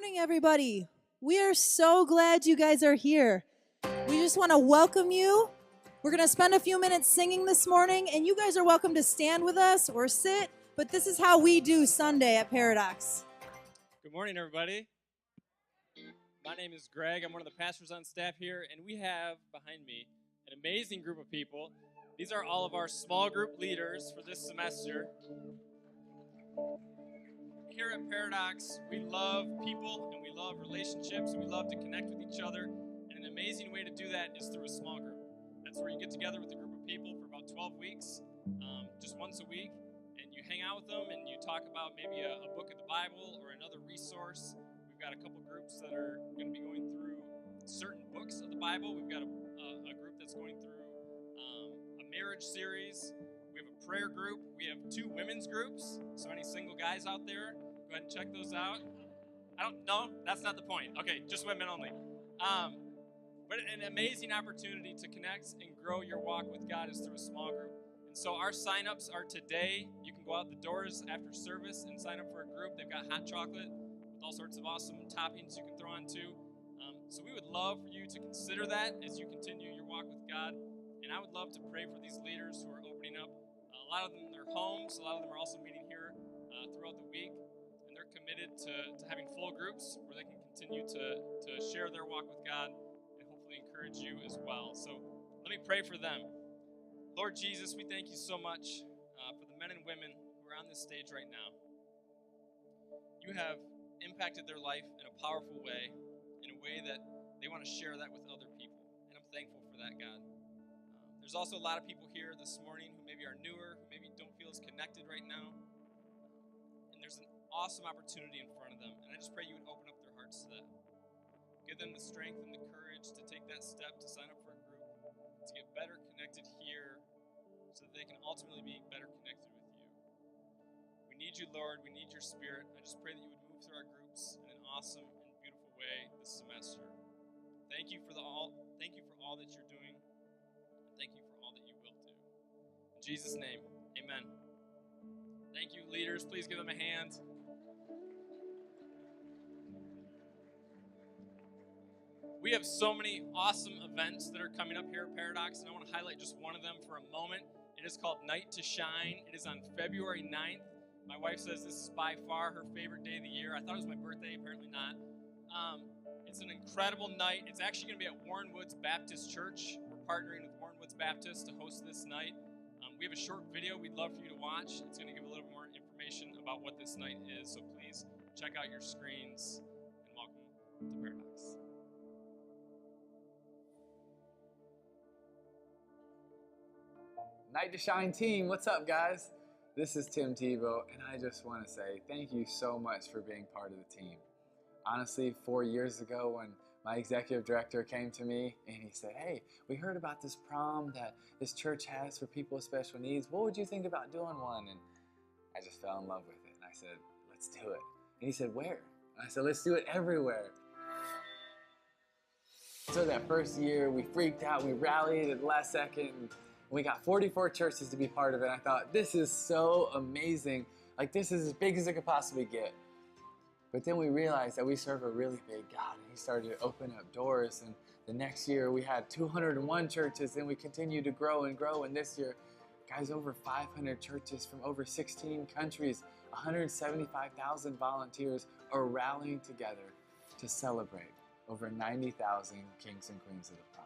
morning, everybody. We are so glad you guys are here. We just want to welcome you. We're going to spend a few minutes singing this morning, and you guys are welcome to stand with us or sit, but this is how we do Sunday at Paradox. Good morning, everybody. My name is Greg. I'm one of the pastors on staff here, and we have behind me an amazing group of people. These are all of our small group leaders for this semester. Here at Paradox, we love people and we love relationships and we love to connect with each other. And an amazing way to do that is through a small group. That's where you get together with a group of people for about 12 weeks, just once a week, and you hang out with them and you talk about maybe a book of the Bible or another resource. We've got a couple groups that are going to be going through certain books of the Bible. We've got a group that's going through a marriage series. We have a prayer group. We have 2 women's groups. So any single guys out there, go ahead and check those out. That's not the point. Okay, just women only. But an amazing opportunity to connect and grow your walk with God is through a small group. And so our sign-ups are today. You can go out the doors after service and sign up for a group. They've got hot chocolate with all sorts of awesome toppings you can throw on too. So we would love for you to consider that as you continue your walk with God. And I would love to pray for these leaders who are opening up. A lot of them in their homes. A lot of them are also meeting here throughout the week. And they're committed to having full groups where they can continue to share their walk with God and hopefully encourage you as well. So let me pray for them. Lord Jesus, we thank you so much for the men and women who are on this stage right now. You have impacted their life in a powerful way, in a way that they want to share that with other people. And I'm thankful for that, God. There's also a lot of people here this morning who maybe are newer, who maybe don't feel as connected right now. And there's an awesome opportunity in front of them. And I just pray you would open up their hearts to that. Give them the strength and the courage to take that step to sign up for a group, to get better connected here so that they can ultimately be better connected with you. We need you, Lord. We need your spirit. I just pray that you would move through our groups in an awesome and beautiful way this semester. Thank you for all that you're doing. Thank you for all that you will do. In Jesus' name, amen. Thank you, leaders. Please give them a hand. We have so many awesome events that are coming up here at Paradox, and I want to highlight just one of them for a moment. It is called Night to Shine. It is on February 9th. My wife says this is by far her favorite day of the year. I thought it was my birthday, apparently not. It's an incredible night. It's actually going to be at Warren Woods Baptist Church. We're partnering with Warren Woods Baptist to host this night. We have a short video we'd love for you to watch. It's going to give a little more information about what this night is, so please check out your screens and welcome to Paradox. Night to Shine team, what's up, guys? This is Tim Tebow, and I just want to say thank you so much for being part of the team. Honestly, 4 years ago when my executive director came to me and he said, hey, we heard about this prom that this church has for people with special needs. What would you think about doing one? And I just fell in love with it. And I said, let's do it. And he said, where? And I said, let's do it everywhere. So that first year, we freaked out. We rallied at the last second. We got 44 churches to be part of it. I thought, this is so amazing. Like, this is as big as it could possibly get. But then we realized that we serve a really big God, and he started to open up doors. And the next year, we had 201 churches, and we continued to grow and grow. And this year, guys, over 500 churches from over 16 countries, 175,000 volunteers are rallying together to celebrate over 90,000 kings and queens of the prom.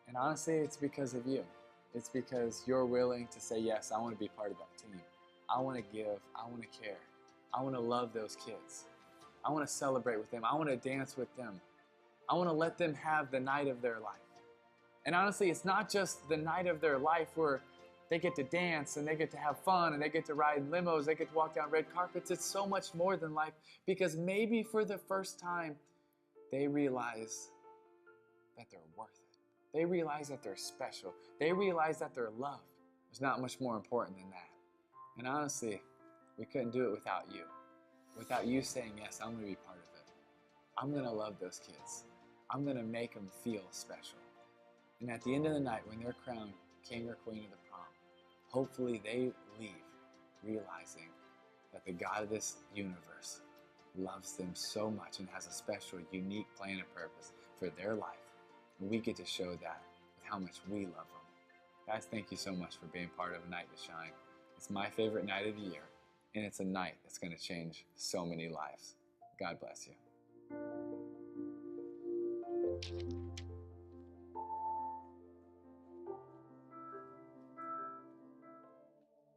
And honestly, it's because of you. It's because you're willing to say, yes, I want to be part of that team. I want to give. I want to care. I want to love those kids. I want to celebrate with them. I want to dance with them. I want to let them have the night of their life. And honestly, it's not just the night of their life where they get to dance and they get to have fun and they get to ride limos, they get to walk down red carpets. It's so much more than life, because maybe for the first time, they realize that they're worth it. They realize that they're special. They realize that they're loved. There's not much more important than that. And honestly, we couldn't do it without you. Without you saying, yes, I'm going to be part of it. I'm going to love those kids. I'm going to make them feel special. And at the end of the night, when they're crowned king or queen of the prom, hopefully they leave realizing that the God of this universe loves them so much and has a special, unique plan and purpose for their life. And we get to show that with how much we love them. Guys, thank you so much for being part of A Night to Shine. It's my favorite night of the year, and it's a night that's going to change so many lives. God bless you.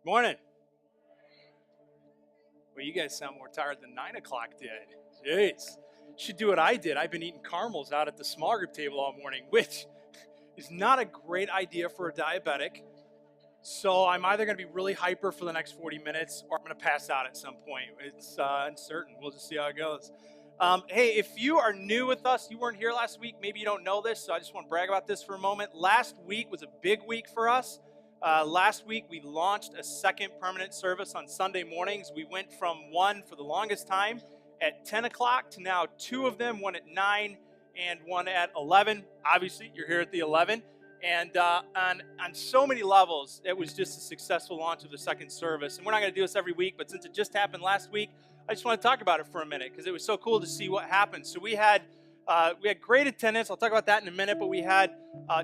Morning. Well, you guys sound more tired than 9 o'clock did. Jeez. Should do what I did. I've been eating caramels out at the small group table all morning, which is not a great idea for a diabetic. So I'm either going to be really hyper for the next 40 minutes or I'm going to pass out at some point. It's uncertain. We'll just see how it goes. Hey, if you are new with us, you weren't here last week, maybe you don't know this, so I just want to brag about this for a moment. Last week was a big week for us. Last week, we launched a second permanent service on Sunday mornings. We went from one for the longest time at 10 o'clock to now 2 of them, one at 9 and one at 11. Obviously, you're here at the 11. And on so many levels, it was just a successful launch of the second service. And we're not going to do this every week, but since it just happened last week, I just want to talk about it for a minute because it was so cool to see what happened. So we had great attendance. I'll talk about that in a minute, but we had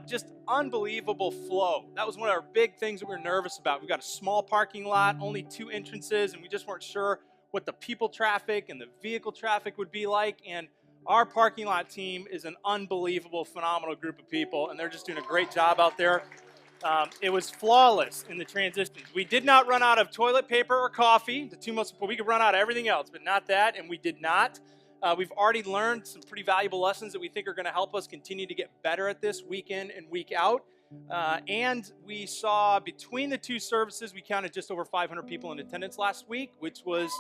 just unbelievable flow. That was one of our big things that we were nervous about. We've got a small parking lot, only 2 entrances, and we just weren't sure what the people traffic and the vehicle traffic would be like. And our parking lot team is an unbelievable, phenomenal group of people, and they're just doing a great job out there. It was flawless in the transitions. We did not run out of toilet paper or coffee, the 2 most important. We could run out of everything else, but not that, and we did not. We've already learned some pretty valuable lessons that we think are going to help us continue to get better at this week in and week out. And we saw between the 2 services, we counted just over 500 people in attendance last week, which was,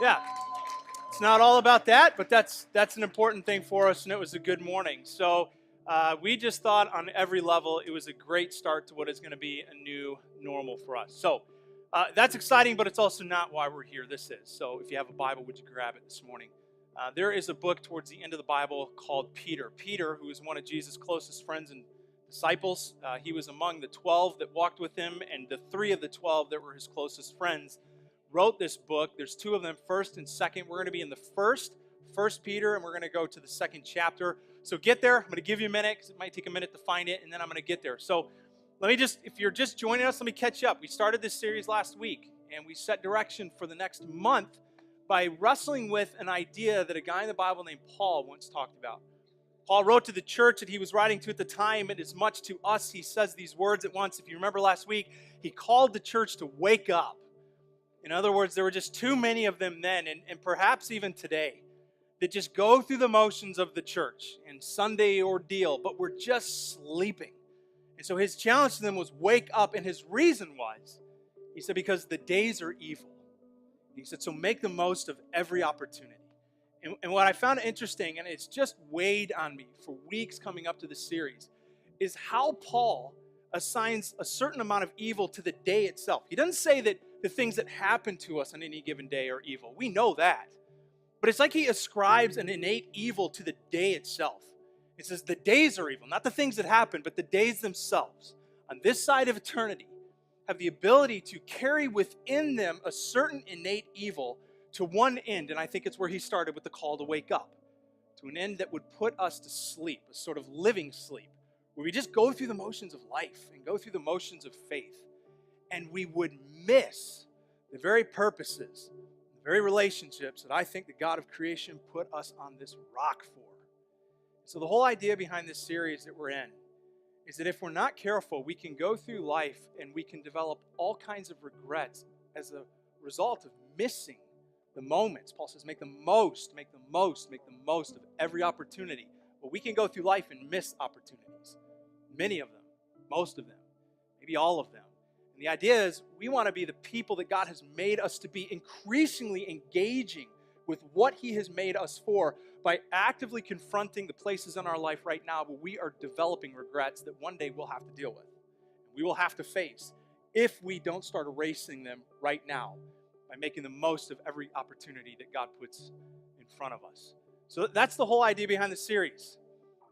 it's not all about that, but that's an important thing for us, and it was a good morning. So we just thought on every level it was a great start to what is going to be a new normal for us. So that's exciting, but it's also not why we're here. This is. So if you have a Bible, would you grab it this morning? There is a book towards the end of the Bible called Peter. Peter, who is one of Jesus' closest friends and disciples, he was among the 12 that walked with him, and the 3 of the 12 that were his closest friends wrote this book. There's 2 of them, 1st and 2nd. We're going to be in the 1st Peter, and we're going to go to the 2nd chapter. So get there. I'm going to give you a minute because it might take a minute to find it, and then I'm going to get there. So if you're just joining us, let me catch you up. We started this series last week, and we set direction for the next month by wrestling with an idea that a guy in the Bible named Paul once talked about. Paul wrote to the church that he was writing to at the time, and as much to us, he says these words at once. If you remember last week, he called the church to wake up. In other words, there were just too many of them then, and perhaps even today, that just go through the motions of the church and Sunday ordeal, but we're just sleeping. And so his challenge to them was wake up, and his reason was, he said, because the days are evil. He said, so make the most of every opportunity. And what I found interesting, and it's just weighed on me for weeks coming up to this series, is how Paul assigns a certain amount of evil to the day itself. He doesn't say that the things that happen to us on any given day are evil. We know that. But it's like he ascribes an innate evil to the day itself. He says the days are evil, not the things that happen, but the days themselves on this side of eternity have the ability to carry within them a certain innate evil to one end, and I think it's where he started with the call to wake up, to an end that would put us to sleep, a sort of living sleep, where we just go through the motions of life and go through the motions of faith, and we would miss the very purposes, the very relationships that I think the God of creation put us on this rock for. So the whole idea behind this series that we're in is that if we're not careful, we can go through life and we can develop all kinds of regrets as a result of missing the moments. Paul says, make the most of every opportunity. But we can go through life and miss opportunities. Many of them, most of them, maybe all of them. And the idea is we want to be the people that God has made us to be, increasingly engaging with what he has made us for by actively confronting the places in our life right now where we are developing regrets that one day we'll have to deal with. We will have to face if we don't start erasing them right now by making the most of every opportunity that God puts in front of us. So that's the whole idea behind the series,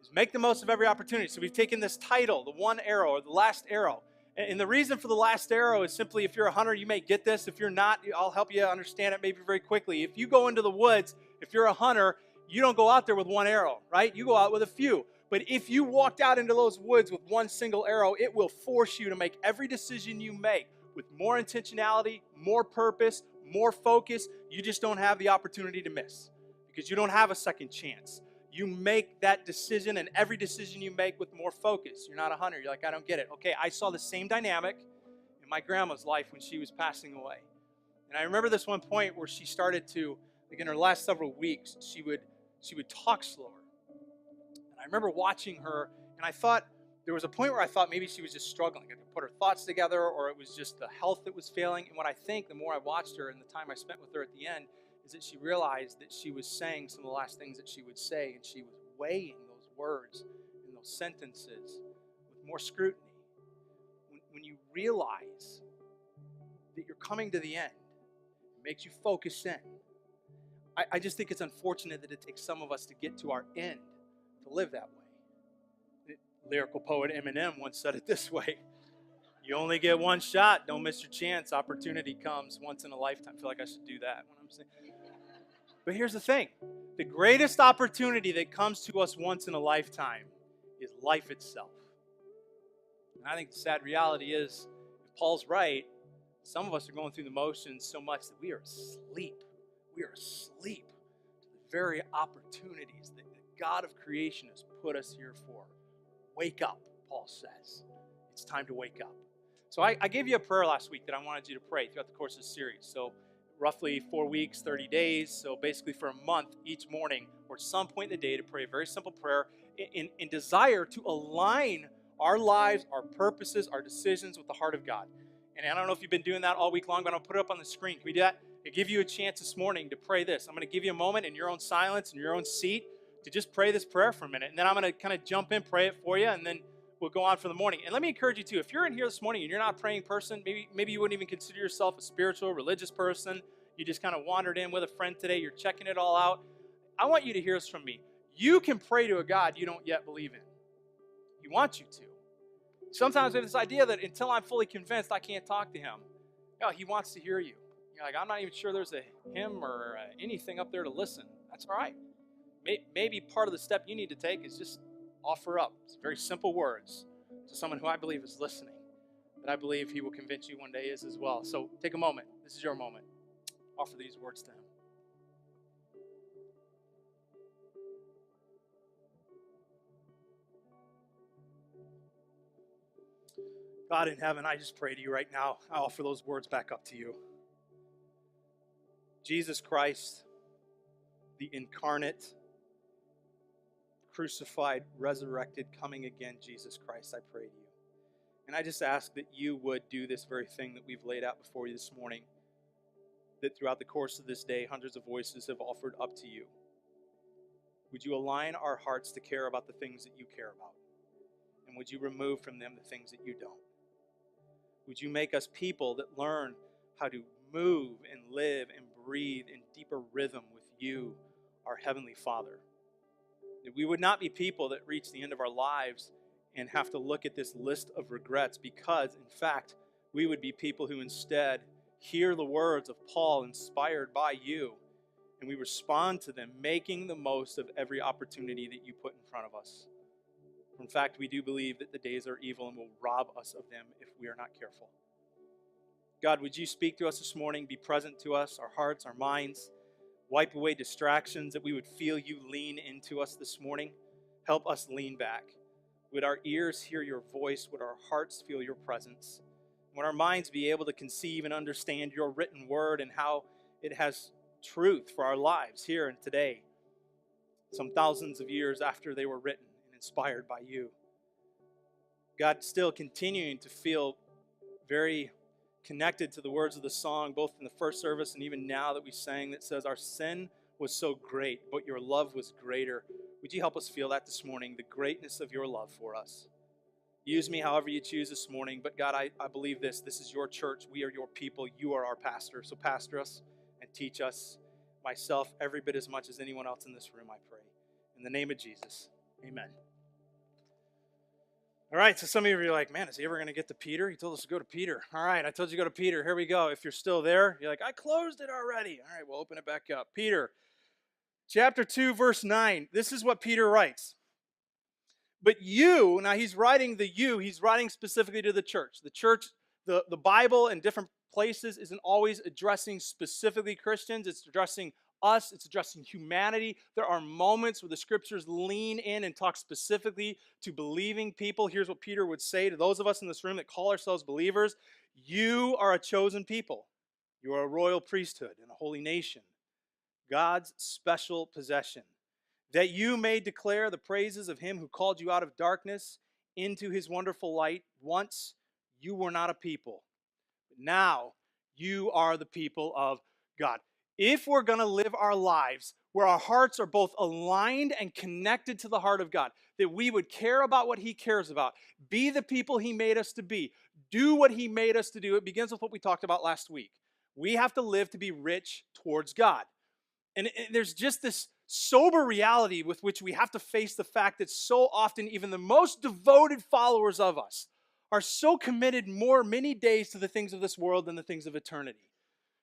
is make the most of every opportunity. So we've taken this title, the one arrow or the last arrow. And the reason for the last arrow is simply, if you're a hunter, you may get this. If you're not, I'll help you understand it maybe very quickly. If you go into the woods If you're a hunter, you don't go out there with one arrow, right? You go out with a few. But if you walked out into those woods with one single arrow, it will force you to make every decision you make with more intentionality, more purpose, more focus. You just don't have the opportunity to miss because you don't have a second chance. You make that decision, and every decision you make with more focus. You're not a hunter. You're like, I don't get it. Okay, I saw the same dynamic in my grandma's life when she was passing away. And I remember this one point where she started to, like in her last several weeks, she would talk slower. And I remember watching her, and I thought, there was a point where I thought maybe she was just struggling to put her thoughts together, or it was just the health that was failing. And what I think, the more I watched her and the time I spent with her at the end, is that she realized that she was saying some of the last things that she would say, and she was weighing those words and those sentences with more scrutiny. When you realize that you're coming to the end, it makes you focus in. I just think it's unfortunate that it takes some of us to get to our end to live that way. Lyrical poet Eminem once said it this way: you only get one shot, don't miss your chance. Opportunity comes once in a lifetime. I feel like I should do that when I'm saying. But here's the thing. The greatest opportunity that comes to us once in a lifetime is life itself. And I think the sad reality is, if Paul's right, some of us are going through the motions so much that we are asleep. We are asleep to the very opportunities that the God of creation has put us here for. Wake up, Paul says. It's time to wake up. So I gave you a prayer last week that I wanted you to pray throughout the course of the series. So roughly 4 weeks, 30 days. So basically for a month, each morning or some point in the day to pray a very simple prayer in desire to align our lives, our purposes, our decisions with the heart of God. And I don't know if you've been doing that all week long, but I'll put it up on the screen. Can we do that? I give you a chance this morning to pray this. I'm going to give you a moment in your own silence, in your own seat, to just pray this prayer for a minute. And then I'm going to kind of jump in, pray it for you, and then we'll go on for the morning. And let me encourage you too, if you're in here this morning and you're not a praying person, maybe you wouldn't even consider yourself a spiritual, religious person. You just kind of wandered in with a friend today. You're checking it all out. I want you to hear this from me. You can pray to a God you don't yet believe in. He wants you to. Sometimes we have this idea that until I'm fully convinced, I can't talk to him. No, he wants to hear you. You're like, I'm not even sure there's a hymn or anything up there to listen. That's all right. Maybe part of the step you need to take is just offer up very simple words to someone who I believe is listening, that I believe he will convince you one day is as well. So take a moment. This is your moment. Offer these words to him. God in heaven, I just pray to you right now. I offer those words back up to you. Jesus Christ, the incarnate, crucified, resurrected, coming again, Jesus Christ, I pray to you. And I just ask that you would do this very thing that we've laid out before you this morning, that throughout the course of this day, hundreds of voices have offered up to you. Would you align our hearts to care about the things that you care about? And would you remove from them the things that you don't? Would you make us people that learn how to move and live and breathe in deeper rhythm with you, our Heavenly Father? That we would not be people that reach the end of our lives and have to look at this list of regrets, because, in fact, we would be people who instead hear the words of Paul inspired by you, and we respond to them, making the most of every opportunity that you put in front of us. In fact, we do believe that the days are evil and will rob us of them if we are not careful. God, would you speak to us this morning, be present to us, our hearts, our minds, wipe away distractions, that we would feel you lean into us this morning. Help us lean back. Would our ears hear your voice? Would our hearts feel your presence? Would our minds be able to conceive and understand your written word and how it has truth for our lives here and today, some thousands of years after they were written and inspired by you? God, still continuing to feel very connected to the words of the song, both in the first service and even now that we sang, that says, our sin was so great, but your love was greater. Would you help us feel that this morning, the greatness of your love for us? Use me however you choose this morning, but God, I believe this. This is your church. We are your people. You are our pastor. So pastor us and teach us, myself, every bit as much as anyone else in this room, I pray. In the name of Jesus, amen. All right, so some of you are like, man, is he ever going to get to Peter? He told us to go to Peter. All right, I told you to go to Peter. Here we go. If you're still there, you're like, I closed it already. All right, we'll open it back up. Peter, Chapter 2, verse 9. This is what Peter writes. But you, now he's writing he's writing specifically to the church. The church, the Bible in different places isn't always addressing specifically Christians. It's addressing us. It's addressing humanity. There are moments where the scriptures lean in and talk specifically to believing people. Here's what Peter would say to those of us in this room that call ourselves believers. You are a chosen people. You are a royal priesthood and a holy nation, God's special possession, that you may declare the praises of him who called you out of darkness into his wonderful light. Once you were not a people, but now you are the people of God. If we're going to live our lives where our hearts are both aligned and connected to the heart of God, that we would care about what he cares about, be the people he made us to be, do what he made us to do, it begins with what we talked about last week. We have to live to be rich towards God. And there's just this sober reality with which we have to face the fact that so often even the most devoted followers of us are so committed many days to the things of this world than the things of eternity.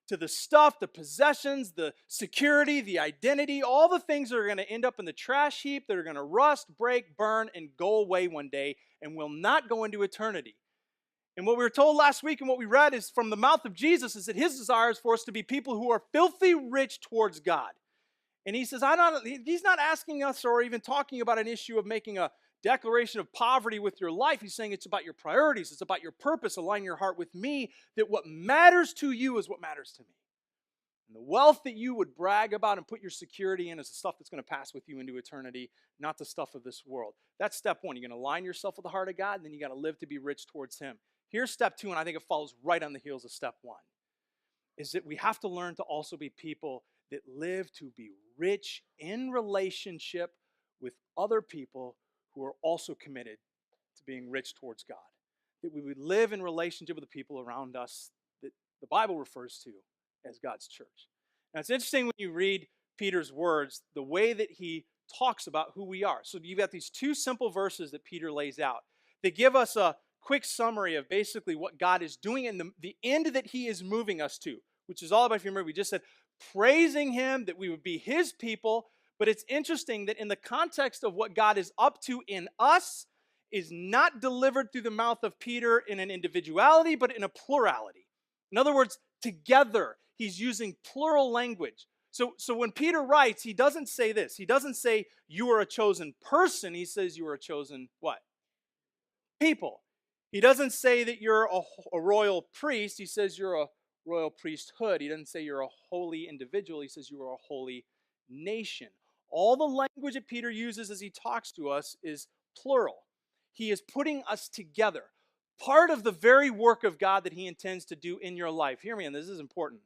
To the stuff, the possessions, the security, the identity, all the things that are going to end up in the trash heap, that are going to rust, break, burn, and go away one day and will not go into eternity. And what we were told last week and what we read is from the mouth of Jesus is that his desire is for us to be people who are filthy rich towards God. And he says, he's not asking us or even talking about an issue of making a declaration of poverty with your life. He's saying it's about your priorities. It's about your purpose. Align your heart with me, that what matters to you is what matters to me. And the wealth that you would brag about and put your security in is the stuff that's going to pass with you into eternity, not the stuff of this world. That's step one. You're going to align yourself with the heart of God, and then you got to live to be rich towards him. Here's step two, and I think it follows right on the heels of step one, is that we have to learn to also be people that live to be rich in relationship with other people who are also committed to being rich towards God. That we would live in relationship with the people around us that the Bible refers to as God's church. Now it's interesting when you read Peter's words, the way that he talks about who we are. So you've got these two simple verses that Peter lays out. They give us a quick summary of basically what God is doing and the end that he is moving us to, which is all about, if you remember, we just said, praising him, that we would be his people. But it's interesting that in the context of what God is up to in us is not delivered through the mouth of Peter in an individuality, but in a plurality. In other words, together, he's using plural language. So when Peter writes, he doesn't say this. He doesn't say you are a chosen person. He says you are a chosen what? People. He doesn't say that you're a royal priest. He says you're a royal priesthood. He doesn't say you're a holy individual. He says you are a holy nation. All the language that Peter uses as he talks to us is plural. He is putting us together. Part of the very work of God that he intends to do in your life, hear me, and this is important,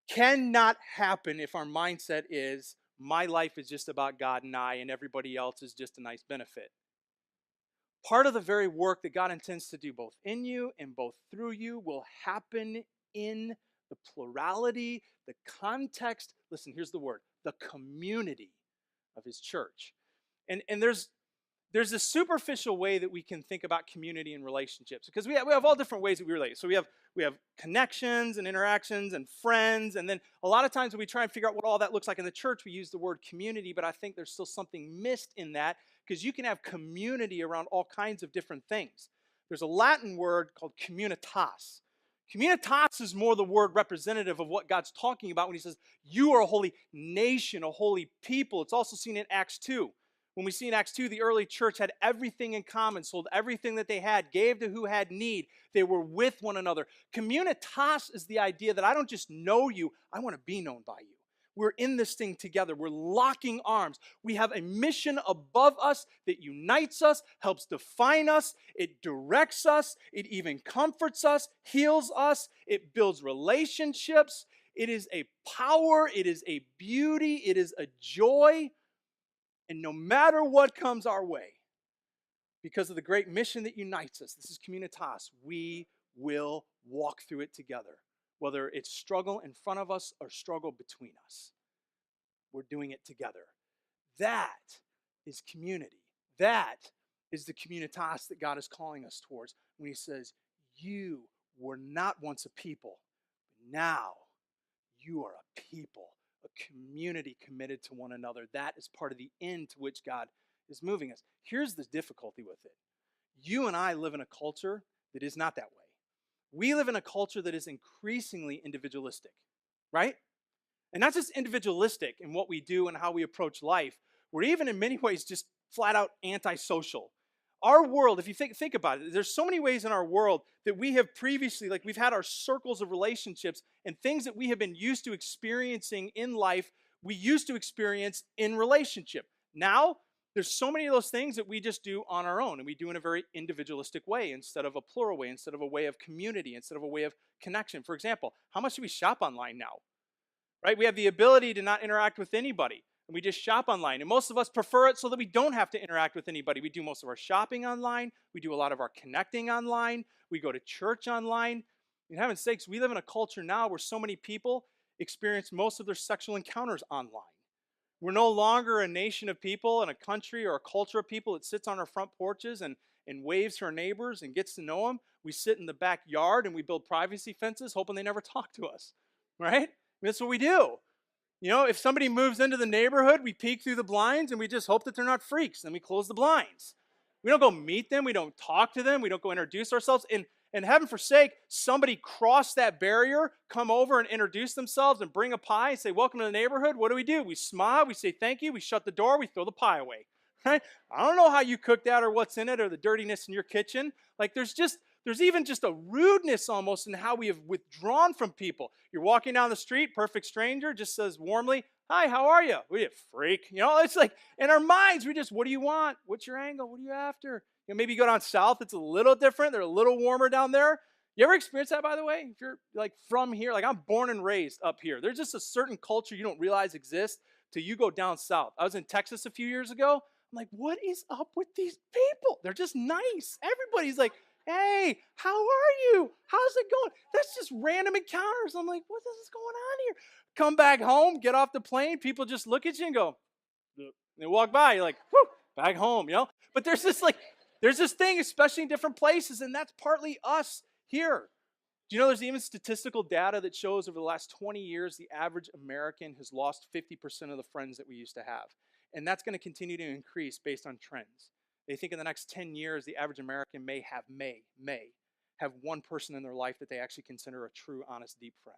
cannot happen if our mindset is, my life is just about God and I, and everybody else is just a nice benefit. Part of the very work that God intends to do both in you and both through you will happen in the plurality, the context, listen, here's the word, the community of his church. And there's a superficial way that we can think about community and relationships, because we have all different ways that we relate. So we have connections and interactions and friends, and then a lot of times when we try and figure out what all that looks like in the church, we use the word community, but I think there's still something missed in that, because you can have community around all kinds of different things. There's a Latin word called communitas. Communitas is more the word representative of what God's talking about when he says, you are a holy nation, a holy people. It's also seen in Acts 2. When we see in Acts 2, the early church had everything in common, sold everything that they had, gave to who had need. They were with one another. Communitas is the idea that I don't just know you, I want to be known by you. We're in this thing together. We're locking arms. We have a mission above us that unites us, helps define us. It directs us. It even comforts us, heals us. It builds relationships. It is a power. It is a beauty. It is a joy. And no matter what comes our way, because of the great mission that unites us, this is communitas, we will walk through it together. Whether it's struggle in front of us or struggle between us, we're doing it together. That is community. That is the communitas that God is calling us towards when he says, you were not once a people, but now you are a people, a community committed to one another. That is part of the end to which God is moving us. Here's the difficulty with it. You and I live in a culture that is not that way. We live in a culture that is increasingly individualistic, right? And not just individualistic in what we do and how we approach life. We're even in many ways just flat out antisocial. Our world, if you think about it, there's so many ways in our world that we have previously, like we've had our circles of relationships and things that we have been used to experiencing in life, we used to experience in relationship. Now, there's so many of those things that we just do on our own, and we do in a very individualistic way instead of a plural way, instead of a way of community, instead of a way of connection. For example, how much do we shop online now? Right? We have the ability to not interact with anybody, and we just shop online. And most of us prefer it so that we don't have to interact with anybody. We do most of our shopping online. We do a lot of our connecting online. We go to church online. In heaven's sakes, we live in a culture now where so many people experience most of their sexual encounters online. We're no longer a nation of people and a country or a culture of people that sits on our front porches and waves to our neighbors and gets to know them. We sit in the backyard and we build privacy fences hoping they never talk to us, right? That's what we do. You know, if somebody moves into the neighborhood, we peek through the blinds and we just hope that they're not freaks. Then we close the blinds. We don't go meet them. We don't talk to them. We don't go introduce ourselves. And heaven forsake, somebody cross that barrier, come over and introduce themselves and bring a pie and say, welcome to the neighborhood. What do? We smile, we say thank you, we shut the door, we throw the pie away. Right? I don't know how you cook that or what's in it or the dirtiness in your kitchen. Like there's even just a rudeness almost in how we have withdrawn from people. You're walking down the street, perfect stranger, just says warmly, hi, how are you? What are you, freak? You know, it's like in our minds, we just, what do you want? What's your angle? What are you after? You know, maybe you go down south, it's a little different. They're a little warmer down there. You ever experienced that, by the way? If you're like from here, like I'm born and raised up here. There's just a certain culture you don't realize exists till you go down south. I was in Texas a few years ago. I'm like, what is up with these people? They're just nice. Everybody's like, hey, how are you? How's it going? That's just random encounters. I'm like, what is going on here? Come back home, get off the plane. People just look at you and go, and they walk by. You're like, whoo, back home, you know? But there's this thing, especially in different places, and that's partly us here. Do you know there's even statistical data that shows over the last 20 years, the average American has lost 50% of the friends that we used to have. And that's going to continue to increase based on trends. They think in the next 10 years, the average American may have one person in their life that they actually consider a true, honest, deep friend.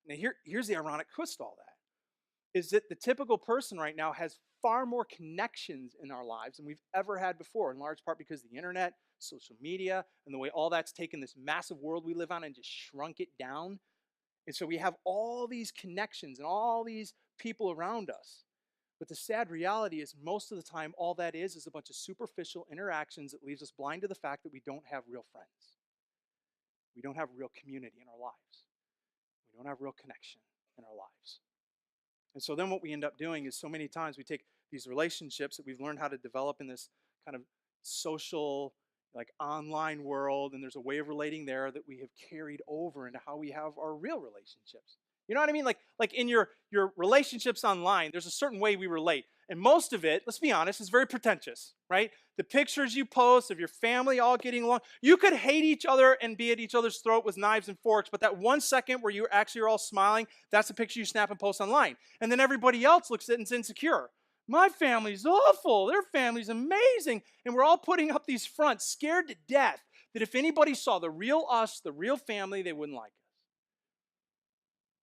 Now here's the ironic twist to all that, is that the typical person right now has far more connections in our lives than we've ever had before, in large part because of the internet, social media, and the way all that's taken this massive world we live on and just shrunk it down. And so we have all these connections and all these people around us. But the sad reality is most of the time, all that is a bunch of superficial interactions that leaves us blind to the fact that we don't have real friends. We don't have real community in our lives. We don't have real connection in our lives. And so then what we end up doing is so many times we take these relationships that we've learned how to develop in this kind of social, like online world, and there's a way of relating there that we have carried over into how we have our real relationships. You know what I mean? Like in your relationships online, there's a certain way we relate. And most of it, let's be honest, is very pretentious, right? The pictures you post of your family all getting along. You could hate each other and be at each other's throat with knives and forks, but that 1 second where you actually are all smiling, that's the picture you snap and post online. And then everybody else looks at it and is insecure. My family's awful. Their family's amazing. And we're all putting up these fronts, scared to death that if anybody saw the real us, the real family, they wouldn't like us.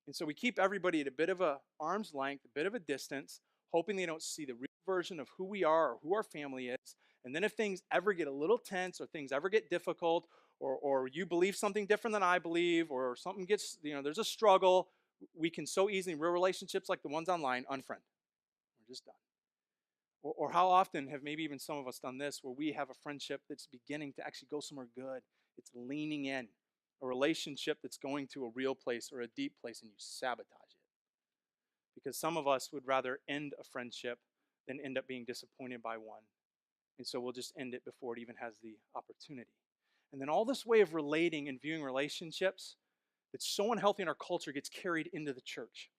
And so we keep everybody at a bit of a arm's length, a bit of a distance, hoping they don't see the real version of who we are or who our family is. And then if things ever get a little tense or things ever get difficult or you believe something different than I believe or something gets, there's a struggle, we can so easily, in real relationships like the ones online, unfriend. We're just done. Or how often have maybe even some of us done this where we have a friendship that's beginning to actually go somewhere good. It's leaning in. A relationship that's going to a real place or a deep place and you sabotage it. Because some of us would rather end a friendship than end up being disappointed by one. And so we'll just end it before it even has the opportunity. And then all this way of relating and viewing relationships that's so unhealthy in our culture gets carried into the church.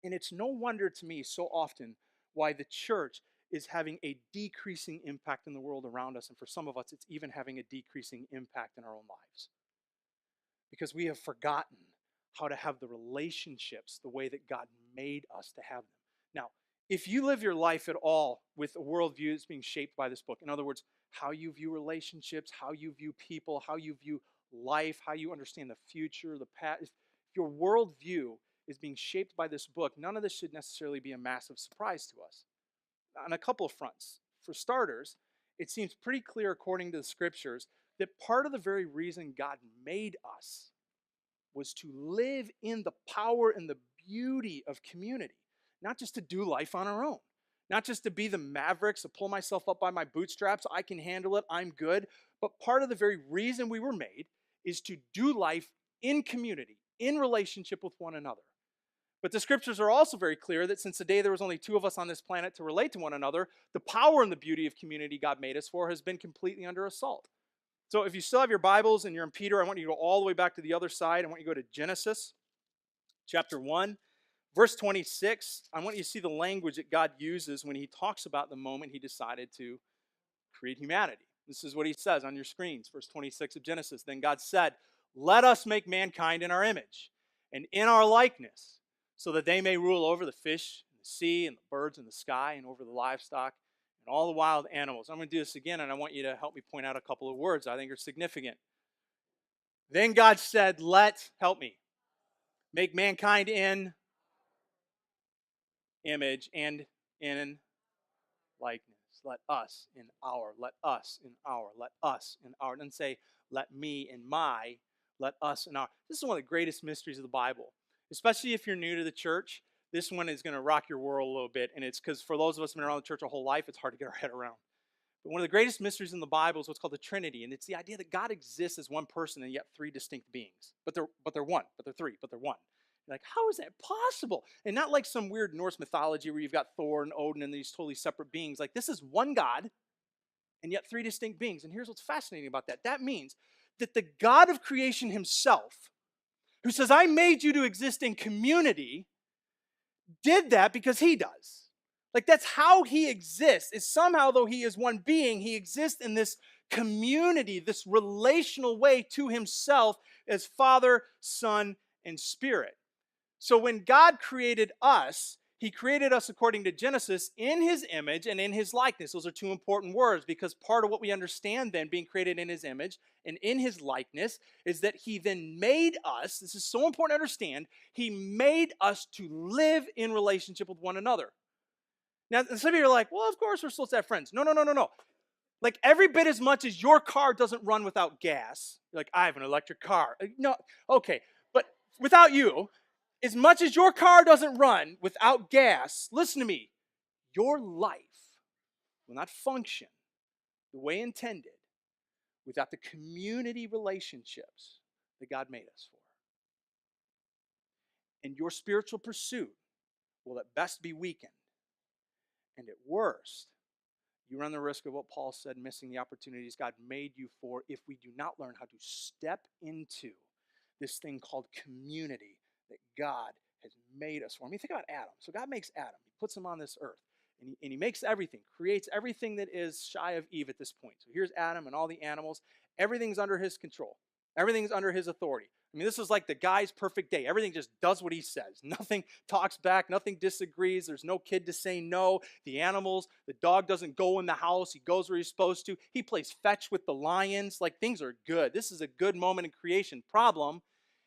And it's no wonder to me so often why the church is having a decreasing impact in the world around us. And for some of us, it's even having a decreasing impact in our own lives. Because we have forgotten how to have the relationships the way that God made us to have them. Now, if you live your life at all with a worldview that's being shaped by this book, in other words, how you view relationships, how you view people, how you view life, how you understand the future, the past, if your worldview is being shaped by this book, none of this should necessarily be a massive surprise to us. On a couple of fronts. For starters, it seems pretty clear according to the scriptures that part of the very reason God made us was to live in the power and the beauty of community, not just to do life on our own, not just to be the mavericks, to pull myself up by my bootstraps, I can handle it, I'm good, but part of the very reason we were made is to do life in community, in relationship with one another. But the scriptures are also very clear that since the day there was only two of us on this planet to relate to one another, the power and the beauty of community God made us for has been completely under assault. So if you still have your Bibles and you're in Peter, I want you to go all the way back to the other side. I want you to go to Genesis chapter 1, verse 26. I want you to see the language that God uses when he talks about the moment he decided to create humanity. This is what he says on your screens, verse 26 of Genesis. Then God said, "Let us make mankind in our image and in our likeness, so that they may rule over the fish and the sea and the birds in the sky and over the livestock and all the wild animals." I'm going to do this again, and I want you to help me point out a couple of words I think are significant. Then God said, help me, make mankind in image and in likeness. Let us in our, let us in our, let us in our. It doesn't say, let me in my, let us in our. This is one of the greatest mysteries of the Bible. Especially if you're new to the church, this one is going to rock your world a little bit. And it's because for those of us who've been around the church our whole life, it's hard to get our head around. But one of the greatest mysteries in the Bible is what's called the Trinity. And it's the idea that God exists as one person and yet three distinct beings. But they're one, but they're three, but they're one. You're like, how is that possible? And not like some weird Norse mythology where you've got Thor and Odin and these totally separate beings. Like, this is one God and yet three distinct beings. And here's what's fascinating about that. That means that the God of creation himself, who says, I made you to exist in community, did that because he does. Like, that's how he exists, is somehow, though he is one being, he exists in this community, this relational way to himself as Father, Son, and Spirit. So when God created us, he created us, according to Genesis, in his image and in his likeness. Those are two important words, because part of what we understand then, being created in his image and in his likeness, is that he then made us, this is so important to understand, he made us to live in relationship with one another. Now, some of you are like, well, of course we're supposed to have friends. No. Like, every bit as much as your car doesn't run without gas. You're like, I have an electric car. No, okay, but without you, as much as your car doesn't run without gas, listen to me, your life will not function the way intended without the community relationships that God made us for. And your spiritual pursuit will at best be weakened. And at worst, you run the risk of what Paul said, missing the opportunities God made you for if we do not learn how to step into this thing called community that God has made us for. I mean, think about Adam. So God makes Adam. He puts him on this earth. And he makes everything, creates everything that is shy of Eve at this point. So here's Adam and all the animals. Everything's under his control. Everything's under his authority. I mean, this is like the guy's perfect day. Everything just does what he says. Nothing talks back. Nothing disagrees. There's no kid to say no. The animals, the dog doesn't go in the house. He goes where he's supposed to. He plays fetch with the lions. Like, things are good. This is a good moment in creation. Problem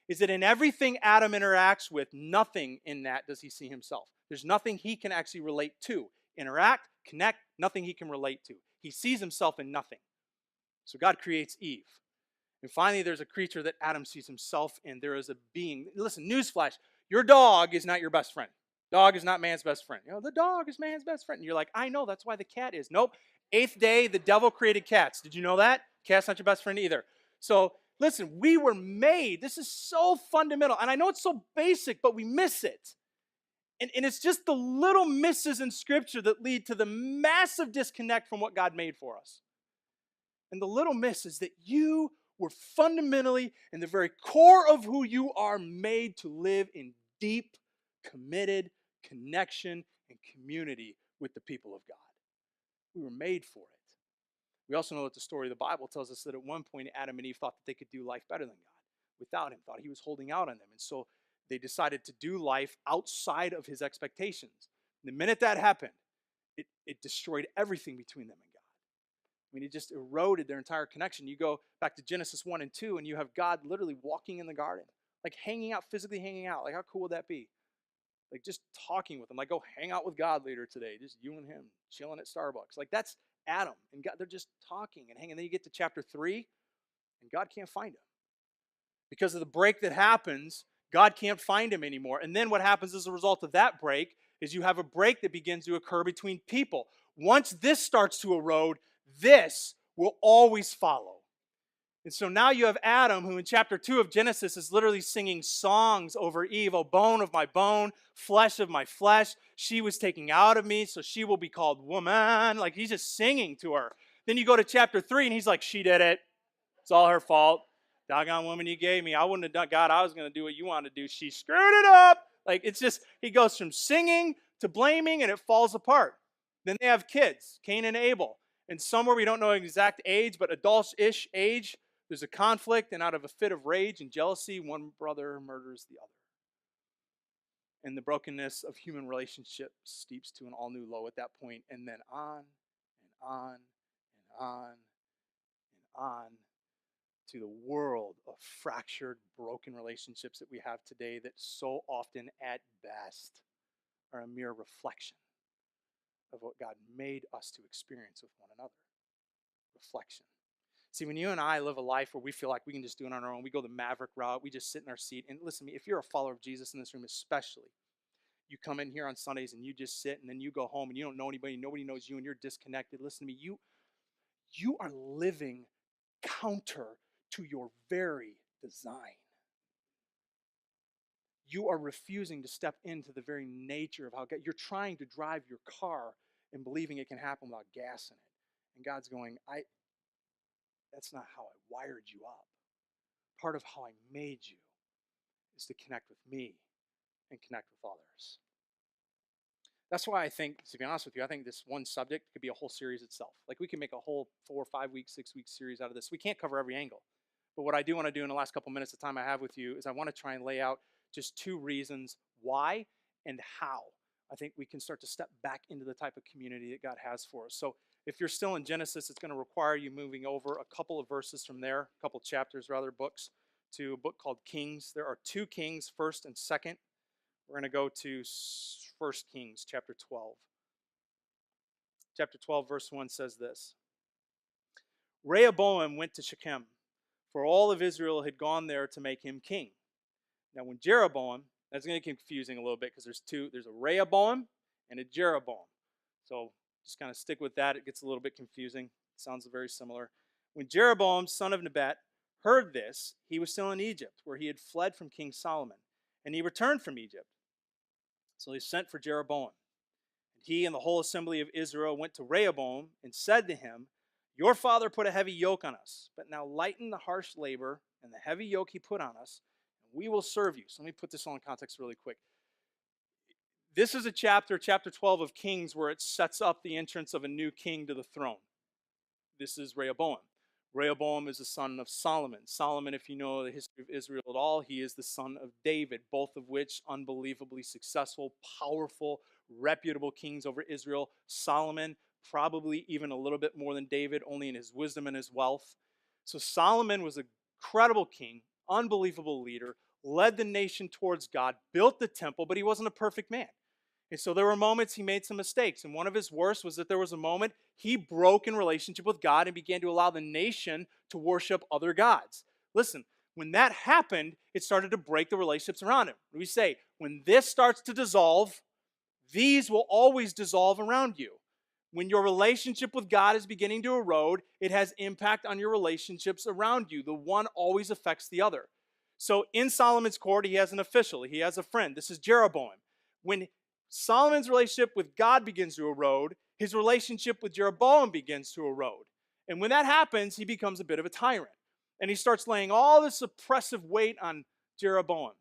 is that in everything Adam interacts with, nothing in that does he see himself. There's nothing he can actually relate to. Interact, connect, nothing he can relate to. He sees himself in nothing. So God creates Eve. And finally, there's a creature that Adam sees himself in. There is a being. Listen, newsflash, your dog is not your best friend. Dog is not man's best friend. You know, the dog is man's best friend. And you're like, I know, that's why the cat is. Nope. 8th day, the devil created cats. Did you know that? Cat's not your best friend either. So listen, we were made. This is so fundamental. And I know it's so basic, but we miss it. And it's just the little misses in Scripture that lead to the massive disconnect from what God made for us. And the little miss is that you were fundamentally, in the very core of who you are, made to live in deep, committed connection and community with the people of God. We were made for it. We also know that the story of the Bible tells us that at one point Adam and Eve thought that they could do life better than God without him, thought he was holding out on them. And so They decided to do life outside of his expectations. The minute that happened, it destroyed everything between them and God. I mean, it just eroded their entire connection. You go back to Genesis 1 and 2, and you have God literally walking in the garden, like hanging out, physically hanging out. Like, how cool would that be? Like, just talking with him. Like, go hang out with God later today. Just you and him chilling at Starbucks. Like, that's Adam and God. They're just talking and hanging. Then you get to chapter 3, and God can't find him. Because of the break that happens, God can't find him anymore. And then what happens as a result of that break is you have a break that begins to occur between people. Once this starts to erode, this will always follow. And so now you have Adam, who in chapter 2 of Genesis is literally singing songs over Eve, "O bone of my bone, flesh of my flesh. She was taken out of me, so she will be called woman." Like, he's just singing to her. Then you go to chapter 3, and he's like, "She did it. It's all her fault. Doggone woman you gave me. I wouldn't have done, God, I was going to do what you wanted to do. She screwed it up." Like, it's just, he goes from singing to blaming, and it falls apart. Then they have kids, Cain and Abel. And somewhere, we don't know exact age, but adult-ish age, there's a conflict, and out of a fit of rage and jealousy, one brother murders the other. And the brokenness of human relationships steeps to an all-new low at that point, and then on and on and on and on to the world of fractured, broken relationships that we have today that so often, at best, are a mere reflection of what God made us to experience with one another. Reflection. See, when you and I live a life where we feel like we can just do it on our own, we go the maverick route, we just sit in our seat. And listen to me, if you're a follower of Jesus in this room especially, you come in here on Sundays and you just sit, and then you go home and you don't know anybody, nobody knows you, and you're disconnected. Listen to me, you are living counter to your very design. You are refusing to step into the very nature of how God, you're trying to drive your car and believing it can happen without gas in it. And God's going, that's not how I wired you up. Part of how I made you is to connect with me and connect with others. That's why I think, to be honest with you, I think this one subject could be a whole series itself. Like, we can make a whole 4 or 5 week, 6 week series out of this. We can't cover every angle. But what I do want to do in the last couple minutes of time I have with you is I want to try and lay out just 2 reasons why and how I think we can start to step back into the type of community that God has for us. So if you're still in Genesis, it's going to require you moving over a couple of verses from there, a couple chapters, rather, books, to a book called Kings. There are 2 Kings, 1st and 2nd. We're going to go to 1 Kings, chapter 12. Chapter 12, verse 1 says this. Rehoboam went to Shechem, for all of Israel had gone there to make him king. Now, when Jeroboam, that's going to get confusing a little bit because there's a Rehoboam and a Jeroboam. So just kind of stick with that. It gets a little bit confusing. It sounds very similar. When Jeroboam, son of Nebat, heard this, he was still in Egypt, where he had fled from King Solomon, and he returned from Egypt. So he sent for Jeroboam. And he and the whole assembly of Israel went to Rehoboam and said to him, "Your father put a heavy yoke on us, but now lighten the harsh labor and the heavy yoke he put on us, and we will serve you." So let me put this all in context really quick. This is a chapter 12 of Kings, where it sets up the entrance of a new king to the throne. This is Rehoboam. Rehoboam is the son of Solomon. Solomon, if you know the history of Israel at all, he is the son of David, both of which unbelievably successful, powerful, reputable kings over Israel. Solomon, probably even a little bit more than David, only in his wisdom and his wealth. So Solomon was an incredible king, unbelievable leader, led the nation towards God, built the temple, but he wasn't a perfect man. And so there were moments he made some mistakes. And one of his worst was that there was a moment he broke in relationship with God and began to allow the nation to worship other gods. Listen, when that happened, it started to break the relationships around him. We say, when this starts to dissolve, these will always dissolve around you. When your relationship with God is beginning to erode, it has impact on your relationships around you. The one always affects the other. So in Solomon's court, he has an official. He has a friend. This is Jeroboam. When Solomon's relationship with God begins to erode, his relationship with Jeroboam begins to erode. And when that happens, he becomes a bit of a tyrant. And he starts laying all this oppressive weight on Jeroboam.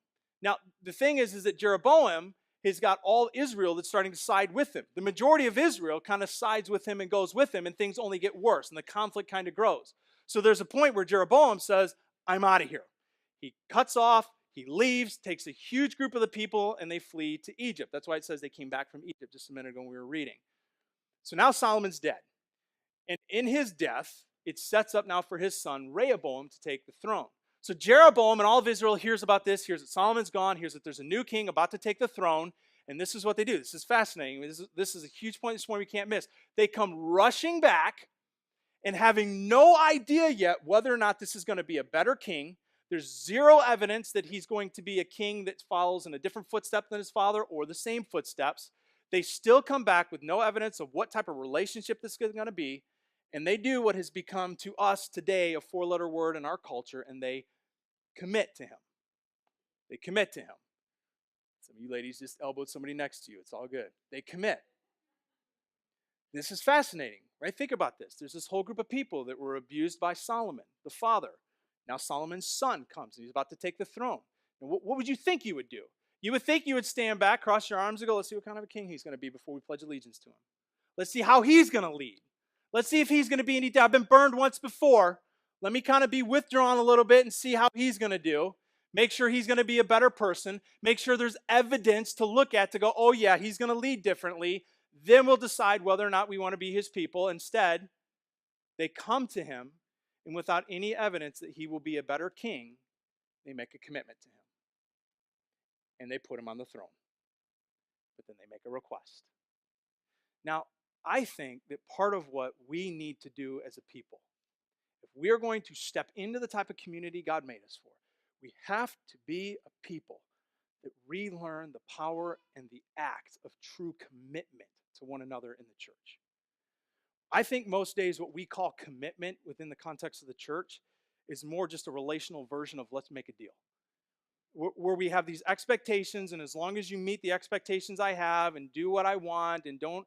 Now, the thing is that Jeroboam has got all Israel that's starting to side with him. The majority of Israel kind of sides with him and goes with him, and things only get worse, and the conflict kind of grows. So there's a point where Jeroboam says, "I'm out of here." He cuts off, He leaves, takes a huge group of the people, and they flee to Egypt. That's why it says they came back from Egypt just a minute ago when we were reading. So now Solomon's dead. And in his death, it sets up now for his son Rehoboam to take the throne. So Jeroboam and all of Israel hears about this, hears that Solomon's gone, hears that there's a new king about to take the throne, and this is what they do. This is fascinating. This is a huge point this morning we can't miss. They come rushing back and having no idea yet whether or not this is going to be a better king. There's zero evidence that he's going to be a king that follows in a different footstep than his father or the same footsteps. They still come back with no evidence of what type of relationship this is going to be. And they do what has become to us today a four-letter word in our culture, and they commit to him. They commit to him. Some of you ladies just elbowed somebody next to you. It's all good. They commit. This is fascinating, right? Think about this. There's this whole group of people that were abused by Solomon, the father. Now Solomon's son comes, and he's about to take the throne. And what would you think you would do? You would think you would stand back, cross your arms, and go, let's see what kind of a king he's going to be before we pledge allegiance to him. Let's see how he's going to lead. Let's see if he's going to be any doubt. I've been burned once before. Let me kind of be withdrawn a little bit and see how he's going to do. Make sure he's going to be a better person. Make sure there's evidence to look at to go, oh yeah, he's going to lead differently. Then we'll decide whether or not we want to be his people. Instead, they come to him, and without any evidence that he will be a better king, they make a commitment to him. And they put him on the throne. But then they make a request. Now, I think that part of what we need to do as a people, if we are going to step into the type of community God made us for, we have to be a people that relearn the power and the act of true commitment to one another in the church. I think most days what we call commitment within the context of the church is more just a relational version of let's make a deal. Where we have these expectations, and as long as you meet the expectations I have and do what I want and don't,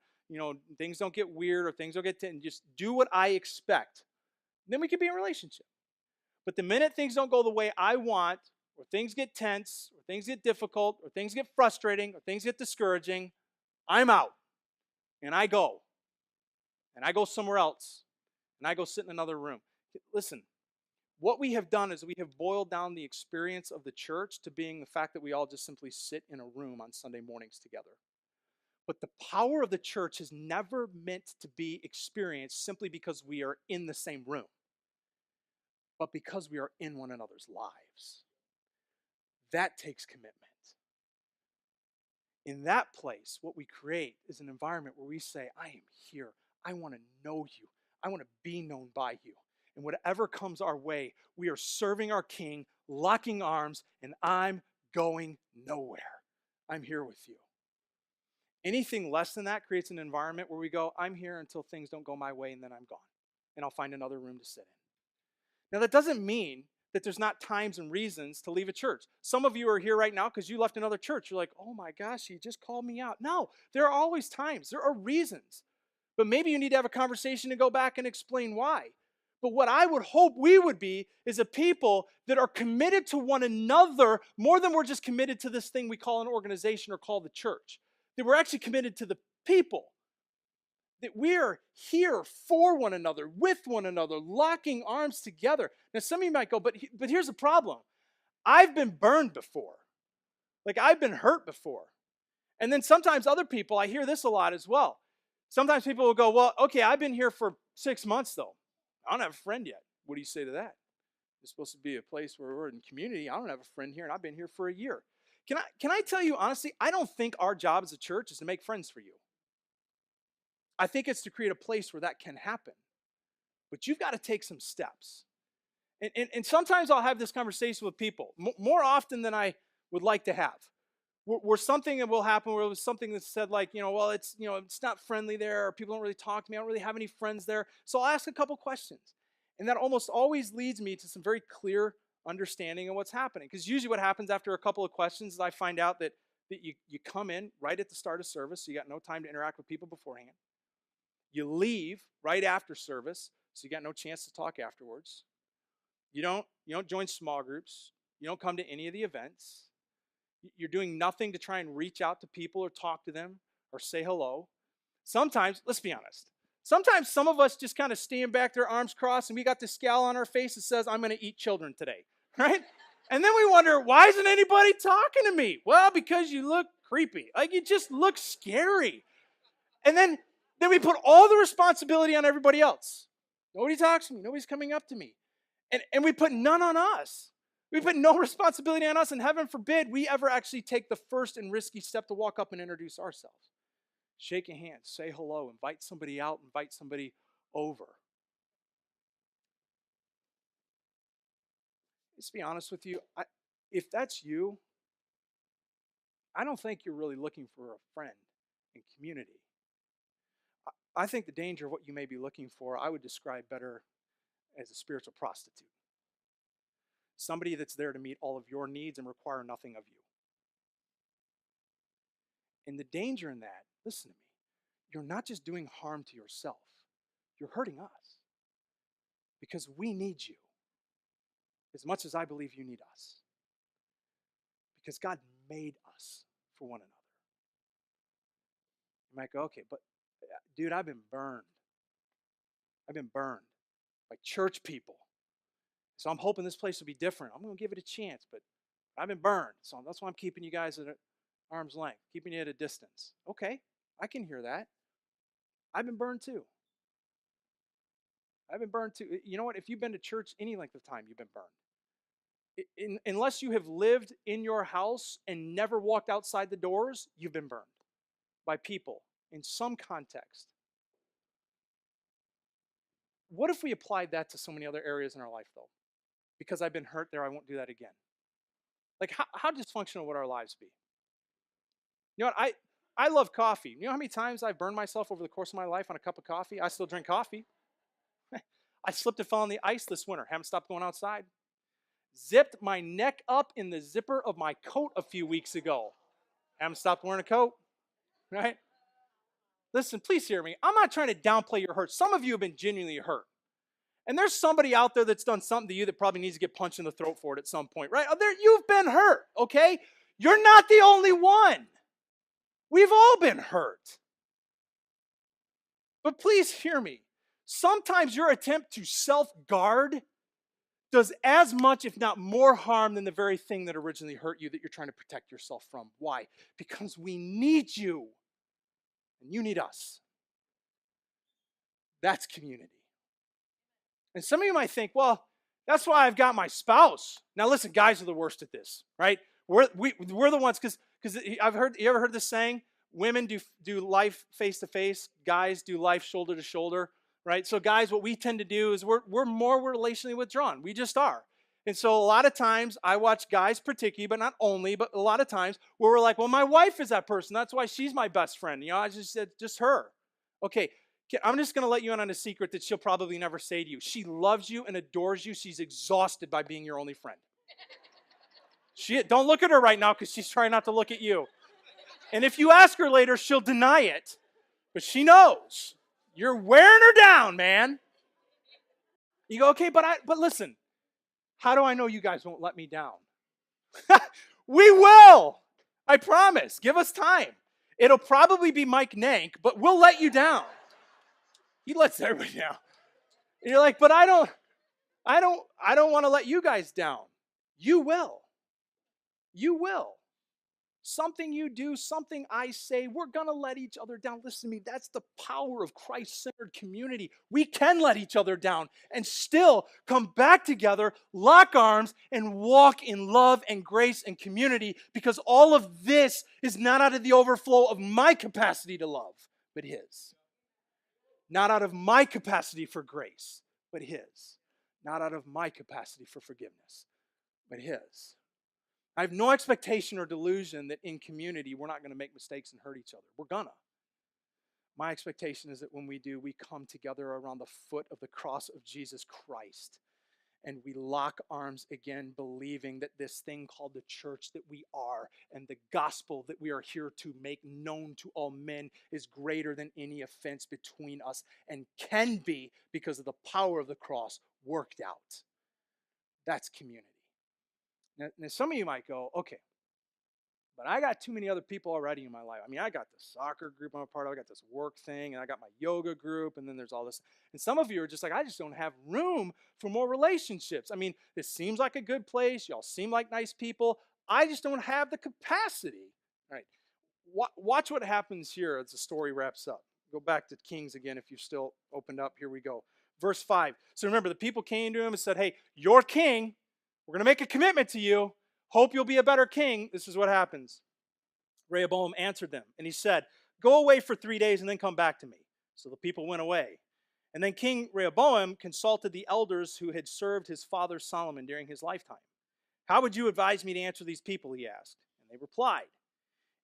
things don't get weird or things don't get, and just do what I expect, then we can be in a relationship. But the minute things don't go the way I want, or things get tense, or things get difficult, or things get frustrating, or things get discouraging, I'm out. And I go. And I go somewhere else. And I go sit in another room. Listen, what we have done is we have boiled down the experience of the church to being the fact that we all just simply sit in a room on Sunday mornings together. But the power of the church is never meant to be experienced simply because we are in the same room, but because we are in one another's lives. That takes commitment. In that place, what we create is an environment where we say, I am here. I want to know you. I want to be known by you. And whatever comes our way, we are serving our King, locking arms, and I'm going nowhere. I'm here with you. Anything less than that creates an environment where we go, I'm here until things don't go my way, and then I'm gone. And I'll find another room to sit in. Now, that doesn't mean that there's not times and reasons to leave a church. Some of you are here right now because you left another church. You're like, oh my gosh, he just called me out. No, there are always times. There are reasons. But maybe you need to have a conversation and go back and explain why. But what I would hope we would be is a people that are committed to one another more than we're just committed to this thing we call an organization or call the church. That we're actually committed to the people. That we are here for one another, with one another, locking arms together. Now, some of you might go, but here's the problem. I've been burned before. Like, I've been hurt before. And then sometimes other people, I hear this a lot as well. Sometimes people will go, well, okay, I've been here for 6 months, though. I don't have a friend yet. What do you say to that? It's supposed to be a place where we're in community. I don't have a friend here, and I've been here for a year. Can I tell you honestly, I don't think our job as a church is to make friends for you. I think it's to create a place where that can happen. But you've got to take some steps. And sometimes I'll have this conversation with people, more often than I would like to have. Where something will happen, where it was something that said like, well, it's not friendly there, or people don't really talk to me, I don't really have any friends there. So I'll ask a couple questions. And that almost always leads me to some very clear understanding of what's happening. Because usually what happens after a couple of questions is I find out that you come in right at the start of service, so you got no time to interact with people beforehand. You leave right after service, so you got no chance to talk afterwards. You don't join small groups. You don't come to any of the events. You're doing nothing to try and reach out to people or talk to them or say hello. Sometimes, let's be honest, sometimes some of us just kind of stand back there, arms crossed, and we got this scowl on our face that says, I'm going to eat children today, right? And then we wonder, why isn't anybody talking to me? Well, because you look creepy. Like, you just look scary. And then we put all the responsibility on everybody else. Nobody talks to me. Nobody's coming up to me. And we put none on us. We put no responsibility on us, and heaven forbid we ever actually take the first and risky step to walk up and introduce ourselves. Shake a hand, say hello, invite somebody out, invite somebody over. Let's be honest with you. If that's you, I don't think you're really looking for a friend in community. I think the danger of what you may be looking for, I would describe better as a spiritual prostitute. Somebody that's there to meet all of your needs and require nothing of you. And the danger in that, listen to me, you're not just doing harm to yourself, you're hurting us. Because we need you as much as I believe you need us. Because God made us for one another. You might go, okay, but dude, I've been burned. I've been burned by church people. So I'm hoping this place will be different. I'm going to give it a chance, but I've been burned. So that's why I'm keeping you guys at arm's length, keeping you at a distance. Okay, I can hear that. I've been burned too. I've been burned too. You know what? If you've been to church any length of time, you've been burned. Unless you have lived in your house and never walked outside the doors, you've been burned by people in some context. What if we applied that to so many other areas in our life, though? Because I've been hurt there, I won't do that again. Like, how dysfunctional would our lives be? You know what? I love coffee. You know how many times I've burned myself over the course of my life on a cup of coffee? I still drink coffee. I slipped and fell on the ice this winter. Haven't stopped going outside. Zipped my neck up in the zipper of my coat a few weeks ago. Haven't stopped wearing a coat, right? Listen, please hear me. I'm not trying to downplay your hurt. Some of you have been genuinely hurt. And there's somebody out there that's done something to you that probably needs to get punched in the throat for it at some point, right? You've been hurt, okay? You're not the only one. We've all been hurt. But please hear me. Sometimes your attempt to self-guard does as much, if not more, harm than the very thing that originally hurt you that you're trying to protect yourself from. Why? Because we need you, and you need us. That's community. And some of you might think, well, that's why I've got my spouse. Now listen, guys are the worst at this, right? We're the ones, because you ever heard this saying? Women do life face to face, guys do life shoulder to shoulder, right? So guys, what we tend to do is we're more relationally withdrawn. We just are. And so a lot of times I watch guys particularly, but not only, but a lot of times where we're like, well, my wife is that person. That's why she's my best friend. You know, I just said, just her. Okay, I'm just going to let you in on a secret that she'll probably never say to you. She loves you and adores you. She's exhausted by being your only friend. Don't look at her right now because she's trying not to look at you. And if you ask her later, she'll deny it. But she knows. You're wearing her down, man. You go, okay, but listen. How do I know you guys won't let me down? We will. I promise. Give us time. It'll probably be Mike Nank, but we'll let you down. He lets everybody down. And you're like, but I don't want to let you guys down. You will. You will. Something you do, something I say, we're going to let each other down. Listen to me, that's the power of Christ-centered community. We can let each other down and still come back together, lock arms, and walk in love and grace and community, because all of this is not out of the overflow of my capacity to love, but His. Not out of my capacity for grace, but His. Not out of my capacity for forgiveness, but His. I have no expectation or delusion that in community we're not going to make mistakes and hurt each other. We're gonna. My expectation is that when we do, we come together around the foot of the cross of Jesus Christ, and we lock arms again, believing that this thing called the church that we are and the gospel that we are here to make known to all men is greater than any offense between us, and can be, because of the power of the cross, worked out. That's community. Now some of you might go, okay, But I got too many other people already in my life. I mean, I got the soccer group I'm a part of, I got this work thing, and I got my yoga group, and then there's all this. And some of you are just like, I just don't have room for more relationships. I mean, this seems like a good place. Y'all seem like nice people. I just don't have the capacity. All right. Watch what happens here as the story wraps up. Go back to Kings again if you're still opened up. Here we go. Verse 5. So remember, the people came to him and said, hey, you're king. We're going to make a commitment to you. Hope you'll be a better king. This is what happens. Rehoboam answered them, and he said, go away for 3 days and then come back to me. So the people went away. And then King Rehoboam consulted the elders who had served his father Solomon during his lifetime. How would you advise me to answer these people, he asked. And they replied,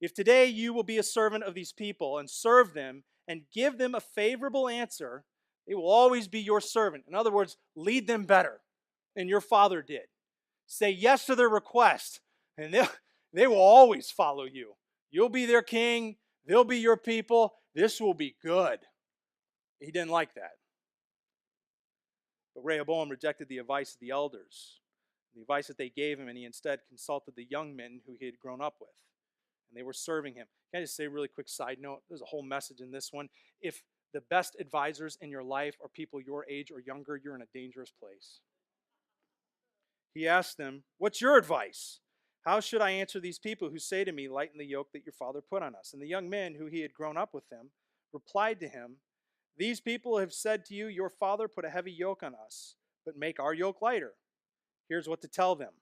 if today you will be a servant of these people and serve them and give them a favorable answer, they will always be your servant. In other words, lead them better than your father did. Say yes to their request, and they will always follow you. You'll be their king. They'll be your people. This will be good. He didn't like that. But Rehoboam rejected the advice of the elders, the advice that they gave him, and he instead consulted the young men who he had grown up with, and they were serving him. Can I just say a really quick side note? There's a whole message in this one. If the best advisors in your life are people your age or younger, you're in a dangerous place. He asked them, what's your advice? How should I answer these people who say to me, lighten the yoke that your father put on us? And the young men who he had grown up with them replied to him, these people have said to you, your father put a heavy yoke on us, but make our yoke lighter. Here's what to tell them.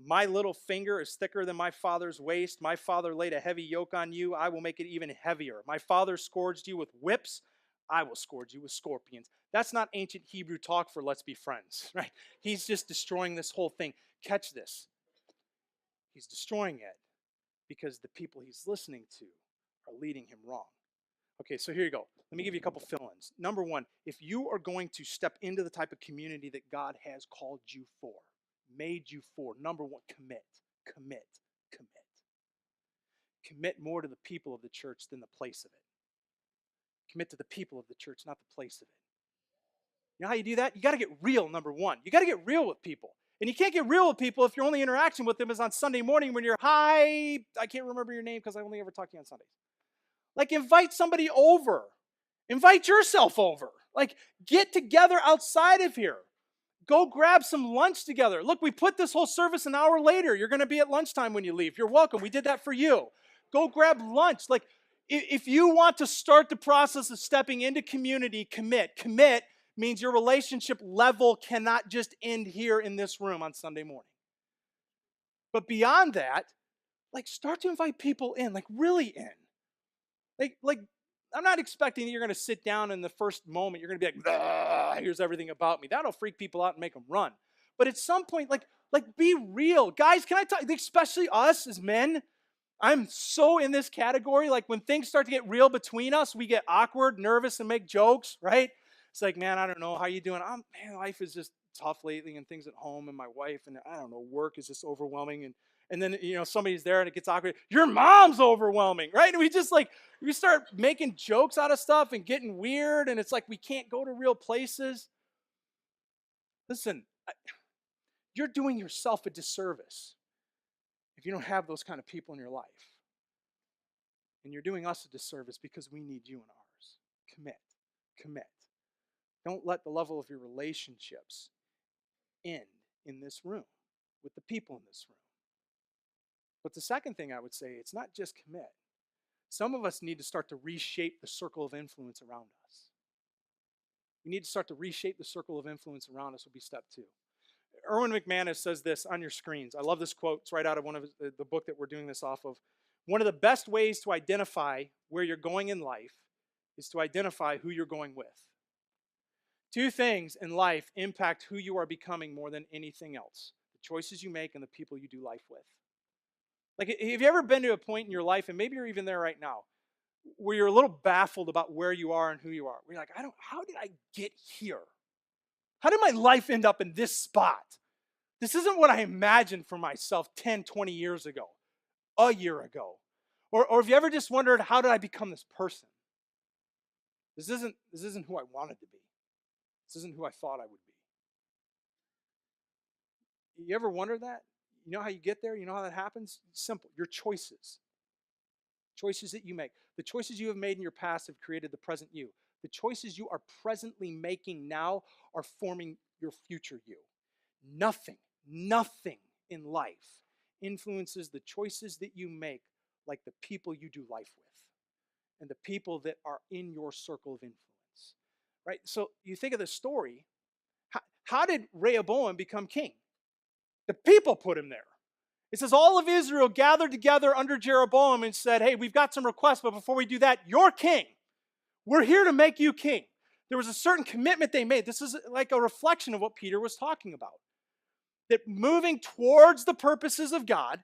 My little finger is thicker than my father's waist. My father laid a heavy yoke on you. I will make it even heavier. My father scourged you with whips. I will scourge you with scorpions. That's not ancient Hebrew talk for let's be friends, right? He's just destroying this whole thing. Catch this. He's destroying it because the people he's listening to are leading him wrong. Okay, so here you go. Let me give you a couple fill-ins. Number one, if you are going to step into the type of community that God has called you for, made you for, number one, commit. Commit more to the people of the church than the place of it. Commit to the people of the church, not the place of it. You know how you do that? You got to get real, number one. You got to get real with people. And you can't get real with people if your only interaction with them is on Sunday morning when you're, hi, I can't remember your name because I only ever talk to you on Sundays. Like, invite somebody over. Invite yourself over. Like, get together outside of here. Go grab some lunch together. Look, we put this whole service an hour later. You're going to be at lunchtime when you leave. You're welcome. We did that for you. Go grab lunch. Like, if you want to start the process of stepping into community, commit. Commit means your relationship level cannot just end here in this room on Sunday morning. But beyond that, like, start to invite people in, like, really in. Like, I'm not expecting that you're going to sit down in the first moment. You're going to be like, here's everything about me. That'll freak people out and make them run. But at some point, like be real. Guys, can I tell you, especially us as men, I'm so in this category. Like, when things start to get real between us, we get awkward, nervous, and make jokes, right? It's like, man, I don't know. How you doing? Man, life is just tough lately, and things at home, and my wife, and I don't know, work is just overwhelming. And then, somebody's there and it gets awkward. Your mom's overwhelming, right? And we start making jokes out of stuff and getting weird. And it's like we can't go to real places. Listen, you're doing yourself a disservice if you don't have those kind of people in your life. And you're doing us a disservice because we need you in ours. Commit. Don't let the level of your relationships end in this room with the people in this room. But the second thing I would say, it's not just commit. Some of us need to start to reshape the circle of influence around us. We need to start to reshape the circle of influence around us would be step 2. Erwin McManus says this on your screens. I love this quote. It's right out of one of the book that we're doing this off of. One of the best ways to identify where you're going in life is to identify who you're going with. 2 things in life impact who you are becoming more than anything else. The choices you make and the people you do life with. Like, have you ever been to a point in your life, and maybe you're even there right now, where you're a little baffled about where you are and who you are? Where you're like, how did I get here? How did my life end up in this spot? This isn't what I imagined for myself 10, 20 years ago, a year ago. Or have you ever just wondered, how did I become this person? This isn't who I wanted to be. This isn't who I thought I would be. You ever wonder that? You know how you get there? You know how that happens? It's simple. Your choices. Choices that you make. The choices you have made in your past have created the present you. The choices you are presently making now are forming your future you. Nothing in life influences the choices that you make like the people you do life with and the people that are in your circle of influence, right? So you think of the story. How did Rehoboam become king? The people put him there. It says all of Israel gathered together under Jeroboam and said, hey, we've got some requests, but before we do that, you're king. We're here to make you king. There was a certain commitment they made. This is like a reflection of what Peter was talking about. That moving towards the purposes of God,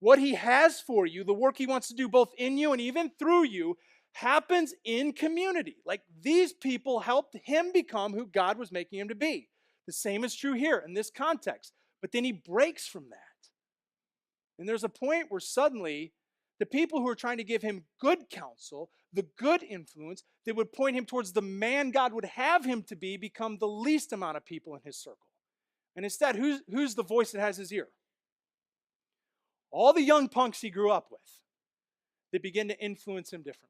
what he has for you, the work he wants to do both in you and even through you, happens in community. Like these people helped him become who God was making him to be. The same is true here in this context. But then he breaks from that. And there's a point where suddenly the people who are trying to give him good counsel, the good influence that would point him towards the man God would have him to be, become the least amount of people in his circle. And instead, who's the voice that has his ear? All the young punks he grew up with that begin to influence him differently.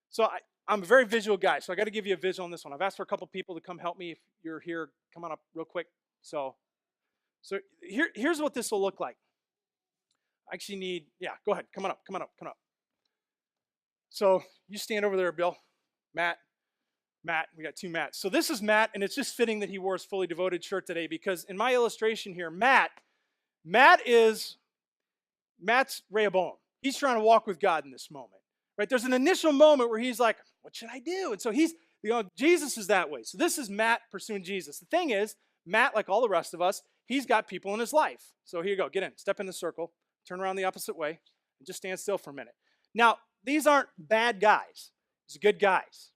So I'm a very visual guy, so I got to give you a visual on this one. I've asked for a couple people to come help me. If you're here, come on up real quick. So here's what this will look like. I actually need, go ahead. Come on up. So you stand over there, Bill. Matt, we got two Matts. So this is Matt, and it's just fitting that he wore his fully devoted shirt today because in my illustration here, Matt's Rehoboam. He's trying to walk with God in this moment, right? There's an initial moment where he's like, what should I do? And so Jesus is that way. So this is Matt pursuing Jesus. The thing is, Matt, like all the rest of us, he's got people in his life. So here you go, get in, step in the circle, turn around the opposite way, and just stand still for a minute. Now, these aren't bad guys. These are good guys.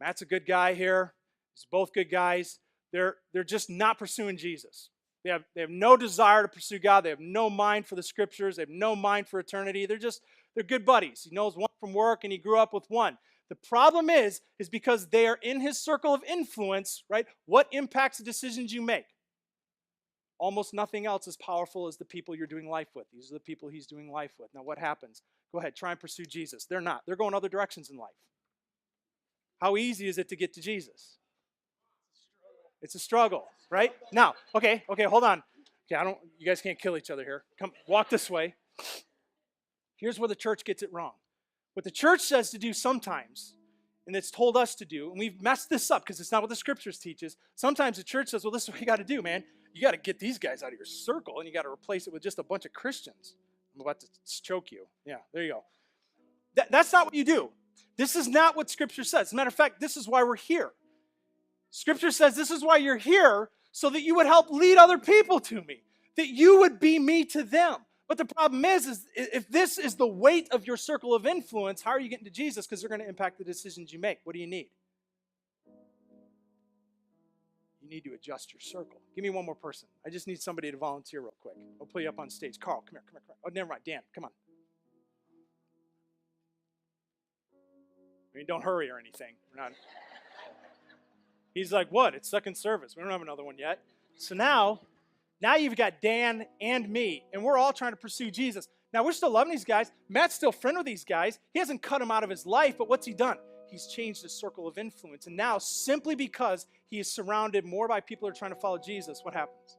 Matt's a good guy here. These are both good guys. They're just not pursuing Jesus. They have no desire to pursue God. They have no mind for the scriptures. They have no mind for eternity. They're good buddies. He knows one from work, and he grew up with one. The problem is because they are in his circle of influence, right? What impacts the decisions you make? Almost nothing else as powerful as the people you're doing life with. These are the people he's doing life with. Now, what happens? Go ahead, try and pursue Jesus. They're not. They're going other directions in life. How easy is it to get to Jesus? It's a struggle, right? Now, okay, hold on. Okay, you guys can't kill each other here. Come, walk this way. Here's where the church gets it wrong. What the church says to do sometimes, and it's told us to do, and we've messed this up because it's not what the scriptures teaches. Sometimes the church says, well, this is what you got to do, man. You got to get these guys out of your circle, and you got to replace it with just a bunch of Christians. I'm about to choke you. Yeah, there you go. That's not what you do. This is not what Scripture says. As a matter of fact, this is why we're here. Scripture says this is why you're here, so that you would help lead other people to me, that you would be me to them. But the problem is if this is the weight of your circle of influence, how are you getting to Jesus? Because they're going to impact the decisions you make. What do you need? You need to adjust your circle. Give me one more person. I just need somebody to volunteer real quick. I'll pull you up on stage. Carl, come here. Oh, never mind. Dan, come on. I mean, don't hurry or anything. We're not. He's like, what? It's second service. We don't have another one yet. So now you've got Dan and me, and we're all trying to pursue Jesus. Now, we're still loving these guys. Matt's still friend with these guys. He hasn't cut them out of his life, but what's he done? He's changed his circle of influence. And now, simply because he is surrounded more by people who are trying to follow Jesus, what happens?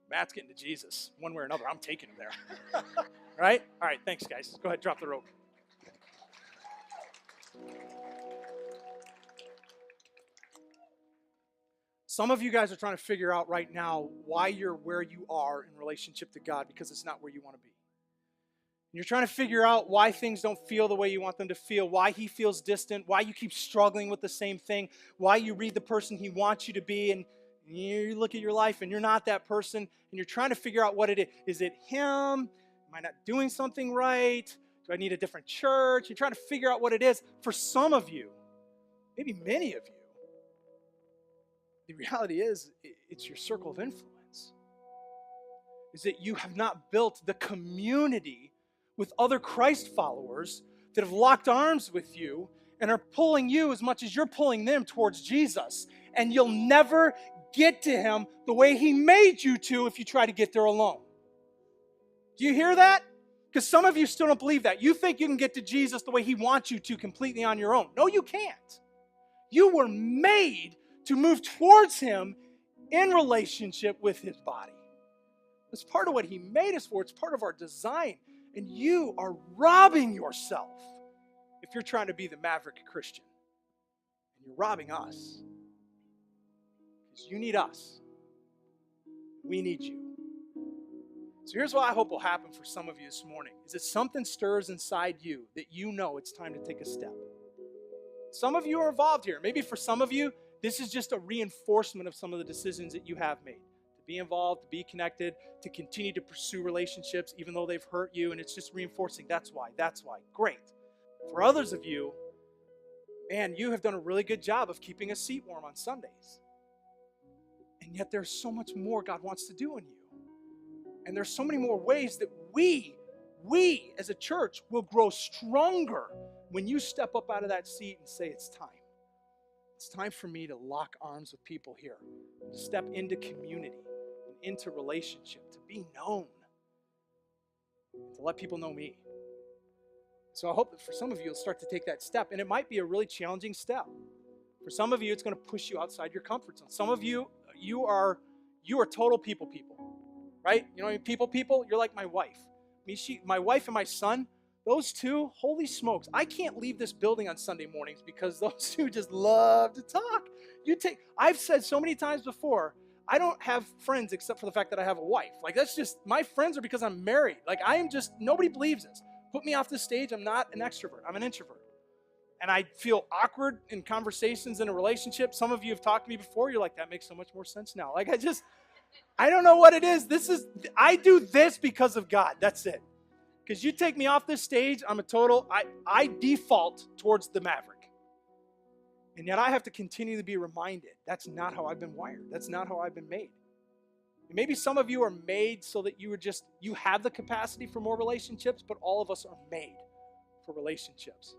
Matt's getting to Jesus one way or another. I'm taking him there. Right? All right, thanks, guys. Go ahead, drop the rope. Some of you guys are trying to figure out right now why you're where you are in relationship to God, because it's not where you want to be. And you're trying to figure out why things don't feel the way you want them to feel, why he feels distant, why you keep struggling with the same thing, why you read the person he wants you to be, and you look at your life and you're not that person, and you're trying to figure out what it is. Is it him? Am I not doing something right? Do I need a different church? You're trying to figure out what it is. For some of you, maybe many of you, the reality is, it's your circle of influence. Is that you have not built the community with other Christ followers that have locked arms with you and are pulling you as much as you're pulling them towards Jesus. And you'll never get to him the way he made you to if you try to get there alone. Do you hear that? Because some of you still don't believe that. You think you can get to Jesus the way he wants you to completely on your own. No, you can't. You were made to move towards him in relationship with his body. It's part of what he made us for. It's part of our design. And you are robbing yourself if you're trying to be the maverick Christian. And you're robbing us. Because you need us. We need you. So here's what I hope will happen for some of you this morning, is that something stirs inside you that you know it's time to take a step. Some of you are involved here. Maybe for some of you, this is just a reinforcement of some of the decisions that you have made. To be involved, to be connected, to continue to pursue relationships, even though they've hurt you, and it's just reinforcing. That's why. Great. For others of you, man, you have done a really good job of keeping a seat warm on Sundays. And yet there's so much more God wants to do in you. And there's so many more ways that we as a church will grow stronger when you step up out of that seat and say, it's time. It's time for me to lock arms with people here, to step into community and into relationship, to be known, to let people know me. So I hope that for some of you, you'll start to take that step. And it might be a really challenging step. For some of you, it's going to push you outside your comfort zone. Some of you, you are total people. Right? You know, people, you're like my wife. I mean, my wife and my son, those two, holy smokes. I can't leave this building on Sunday mornings because those two just love to talk. I've said so many times before, I don't have friends except for the fact that I have a wife. Like, that's just, my friends are because I'm married. Like, nobody believes this. Put me off the stage, I'm not an extrovert, I'm an introvert. And I feel awkward in conversations in a relationship. Some of you have talked to me before, you're like, that makes so much more sense now. Like, I don't know what it is. I do this because of God. That's it. Because you take me off this stage, I default towards the maverick. And yet I have to continue to be reminded, that's not how I've been wired. That's not how I've been made. And maybe some of you are made so that you have the capacity for more relationships, but all of us are made for relationships.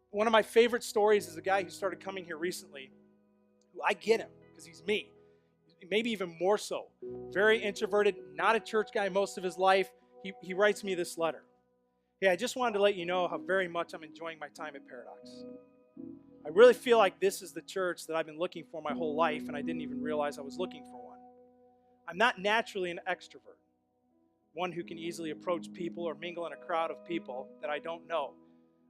One of my favorite stories is a guy who started coming here recently, who I get him because he's me. Maybe even more so. Very introverted, not a church guy most of his life. He writes me this letter. Hey, I just wanted to let you know how very much I'm enjoying my time at Paradox. I really feel like this is the church that I've been looking for my whole life, and I didn't even realize I was looking for one. I'm not naturally an extrovert, one who can easily approach people or mingle in a crowd of people that I don't know.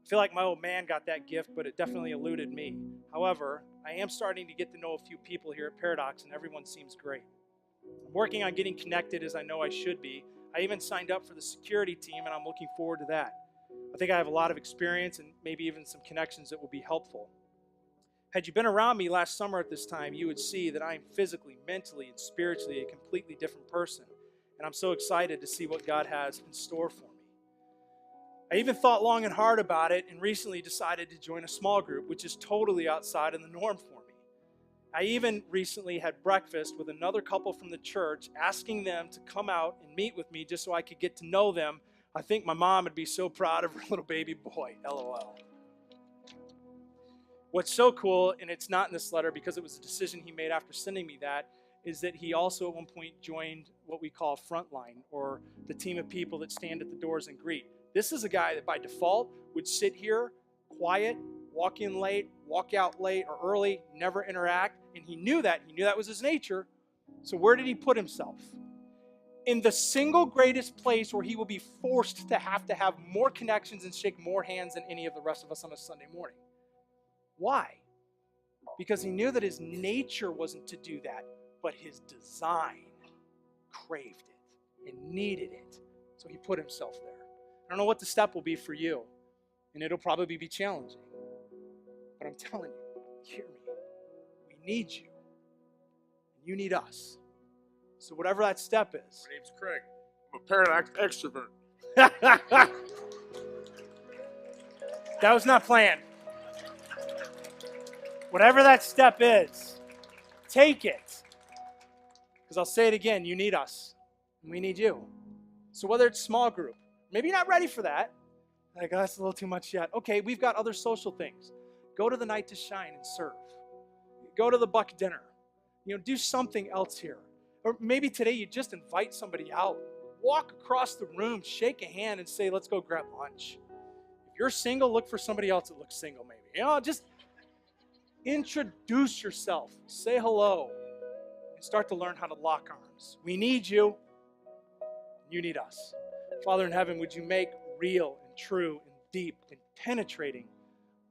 I feel like my old man got that gift, but it definitely eluded me. However, I am starting to get to know a few people here at Paradox, and everyone seems great. I'm working on getting connected as I know I should be. I even signed up for the security team, and I'm looking forward to that. I think I have a lot of experience and maybe even some connections that will be helpful. Had you been around me last summer at this time, you would see that I am physically, mentally, and spiritually a completely different person, and I'm so excited to see what God has in store for me. I even thought long and hard about it and recently decided to join a small group, which is totally outside of the norm for me. I even recently had breakfast with another couple from the church, asking them to come out and meet with me just so I could get to know them. I think my mom would be so proud of her little baby boy, LOL. What's so cool, and it's not in this letter because it was a decision he made after sending me that, is that he also at one point joined what we call Frontline, or the team of people that stand at the doors and greet. This is a guy that by default would sit here, quiet, walk in late, walk out late or early, never interact, and he knew that. He knew that was his nature. So where did he put himself? In the single greatest place where he will be forced to have more connections and shake more hands than any of the rest of us on a Sunday morning. Why? Because he knew that his nature wasn't to do that, but his design craved it and needed it. So he put himself there. I don't know what the step will be for you, and it'll probably be challenging. But I'm telling you, hear me. We need you, and you need us. So whatever that step is. My name's Craig. I'm a Paradox extrovert. That was not planned. Whatever that step is, take it. Because I'll say it again, you need us, and we need you. So whether it's small group, maybe you're not ready for that. Like, oh, that's a little too much yet. Okay, we've got other social things. Go to the Night to Shine and serve. Go to the Buck dinner. do something else here. Or maybe today you just invite somebody out. Walk across the room, shake a hand, and say, let's go grab lunch. If you're single, look for somebody else that looks single maybe. Just introduce yourself. Say hello. And start to learn how to lock arms. We need you. You need us. Father in heaven, would you make real and true and deep and penetrating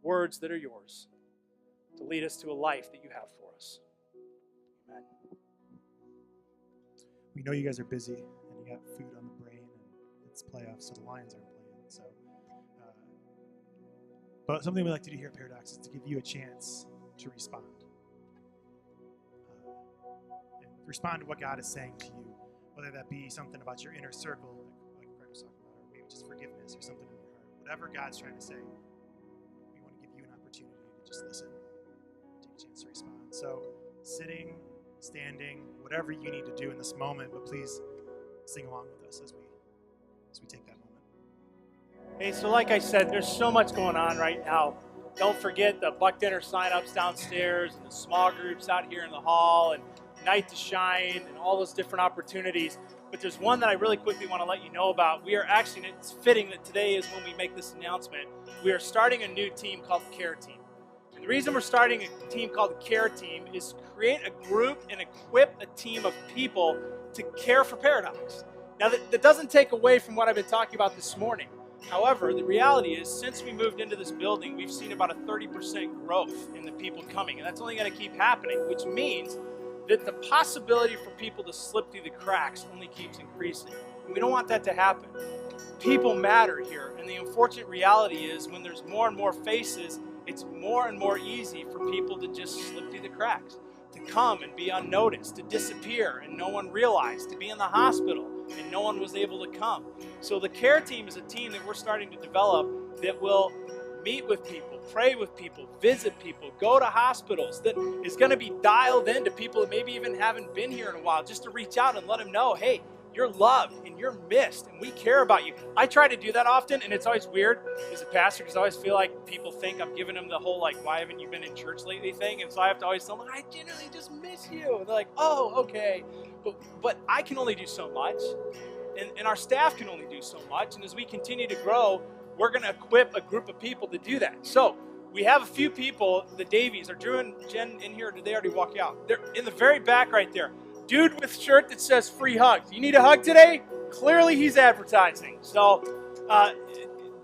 words that are yours to lead us to a life that you have for us. Amen. We know you guys are busy and you got food on the brain and it's playoffs, so the Lions aren't playing. So, but something we like to do here at Paradox is to give you a chance to respond. And respond to what God is saying to you, whether that be something about your inner circle, like Greg was talking about, or maybe just forgiveness or something in your heart. Whatever God's trying to say, we want to give you an opportunity to just listen, take a chance to respond. So, sitting, standing, whatever you need to do in this moment, but please sing along with us as we take that moment. Hey, so like I said, there's so much going on right now. Don't forget the Buck Dinner sign-ups downstairs and the small groups out here in the hall and Night to Shine and all those different opportunities. But there's one that I really quickly want to let you know about. We are actually, it's fitting that today is when we make this announcement. We are starting a new team called the Care Team. And the reason we're starting a team called the Care Team is to create a group and equip a team of people to care for Paradox. Now, that doesn't take away from what I've been talking about this morning. However, the reality is, since we moved into this building, we've seen about a 30% growth in the people coming. And that's only going to keep happening, which means that the possibility for people to slip through the cracks only keeps increasing. And we don't want that to happen. People matter here. And the unfortunate reality is, when there's more and more faces, it's more and more easy for people to just slip through the cracks, to come and be unnoticed, to disappear and no one realized, to be in the hospital and no one was able to come. So the Care Team is a team that we're starting to develop that will meet with people, pray with people, visit people, go to hospitals, that is going to be dialed into people that maybe even haven't been here in a while, just to reach out and let them know, hey, you're loved and you're missed and we care about you. I try to do that often, and it's always weird as a pastor because I always feel like people think I'm giving them the whole like, why haven't you been in church lately thing? And so I have to always tell them, I genuinely just miss you. And they're like, oh, okay. But I can only do so much, and our staff can only do so much. And as we continue to grow, we're going to equip a group of people to do that. So we have a few people, the Davies, are Drew and Jen in here? Did they already walk out? They're in the very back right there. Dude with shirt that says free hugs. You need a hug today? Clearly he's advertising. So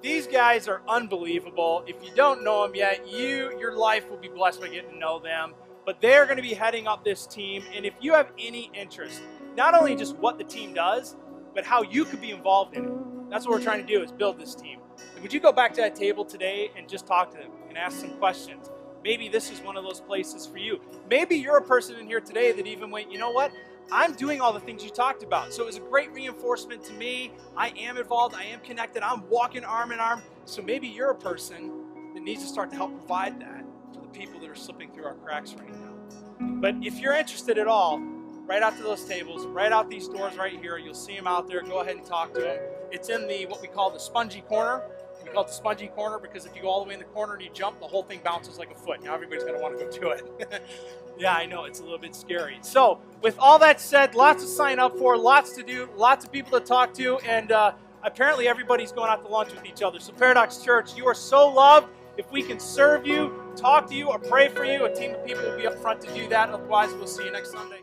these guys are unbelievable. If you don't know them yet, your life will be blessed by getting to know them. But they're going to be heading up this team. And if you have any interest, not only just what the team does, but how you could be involved in it. That's what we're trying to do, is build this team. And would you go back to that table today and just talk to them and ask some questions? Maybe this is one of those places for you. Maybe you're a person in here today that even went, you know what? I'm doing all the things you talked about. So it was a great reinforcement to me. I am involved. I am connected. I'm walking arm in arm. So maybe you're a person that needs to start to help provide that for the people that are slipping through our cracks right now. But if you're interested at all, right out to those tables, right out these doors right here, you'll see them out there. Go ahead and talk to them. It's in what we call the spongy corner. We call it the spongy corner because if you go all the way in the corner and you jump, the whole thing bounces like a foot. Now everybody's going to want to go to it. Yeah, I know, it's a little bit scary. So with all that said, lots to sign up for, lots to do, lots of people to talk to, and apparently everybody's going out to lunch with each other. So Paradox Church, you are so loved. If we can serve you, talk to you, or pray for you, a team of people will be up front to do that. Otherwise, we'll see you next Sunday.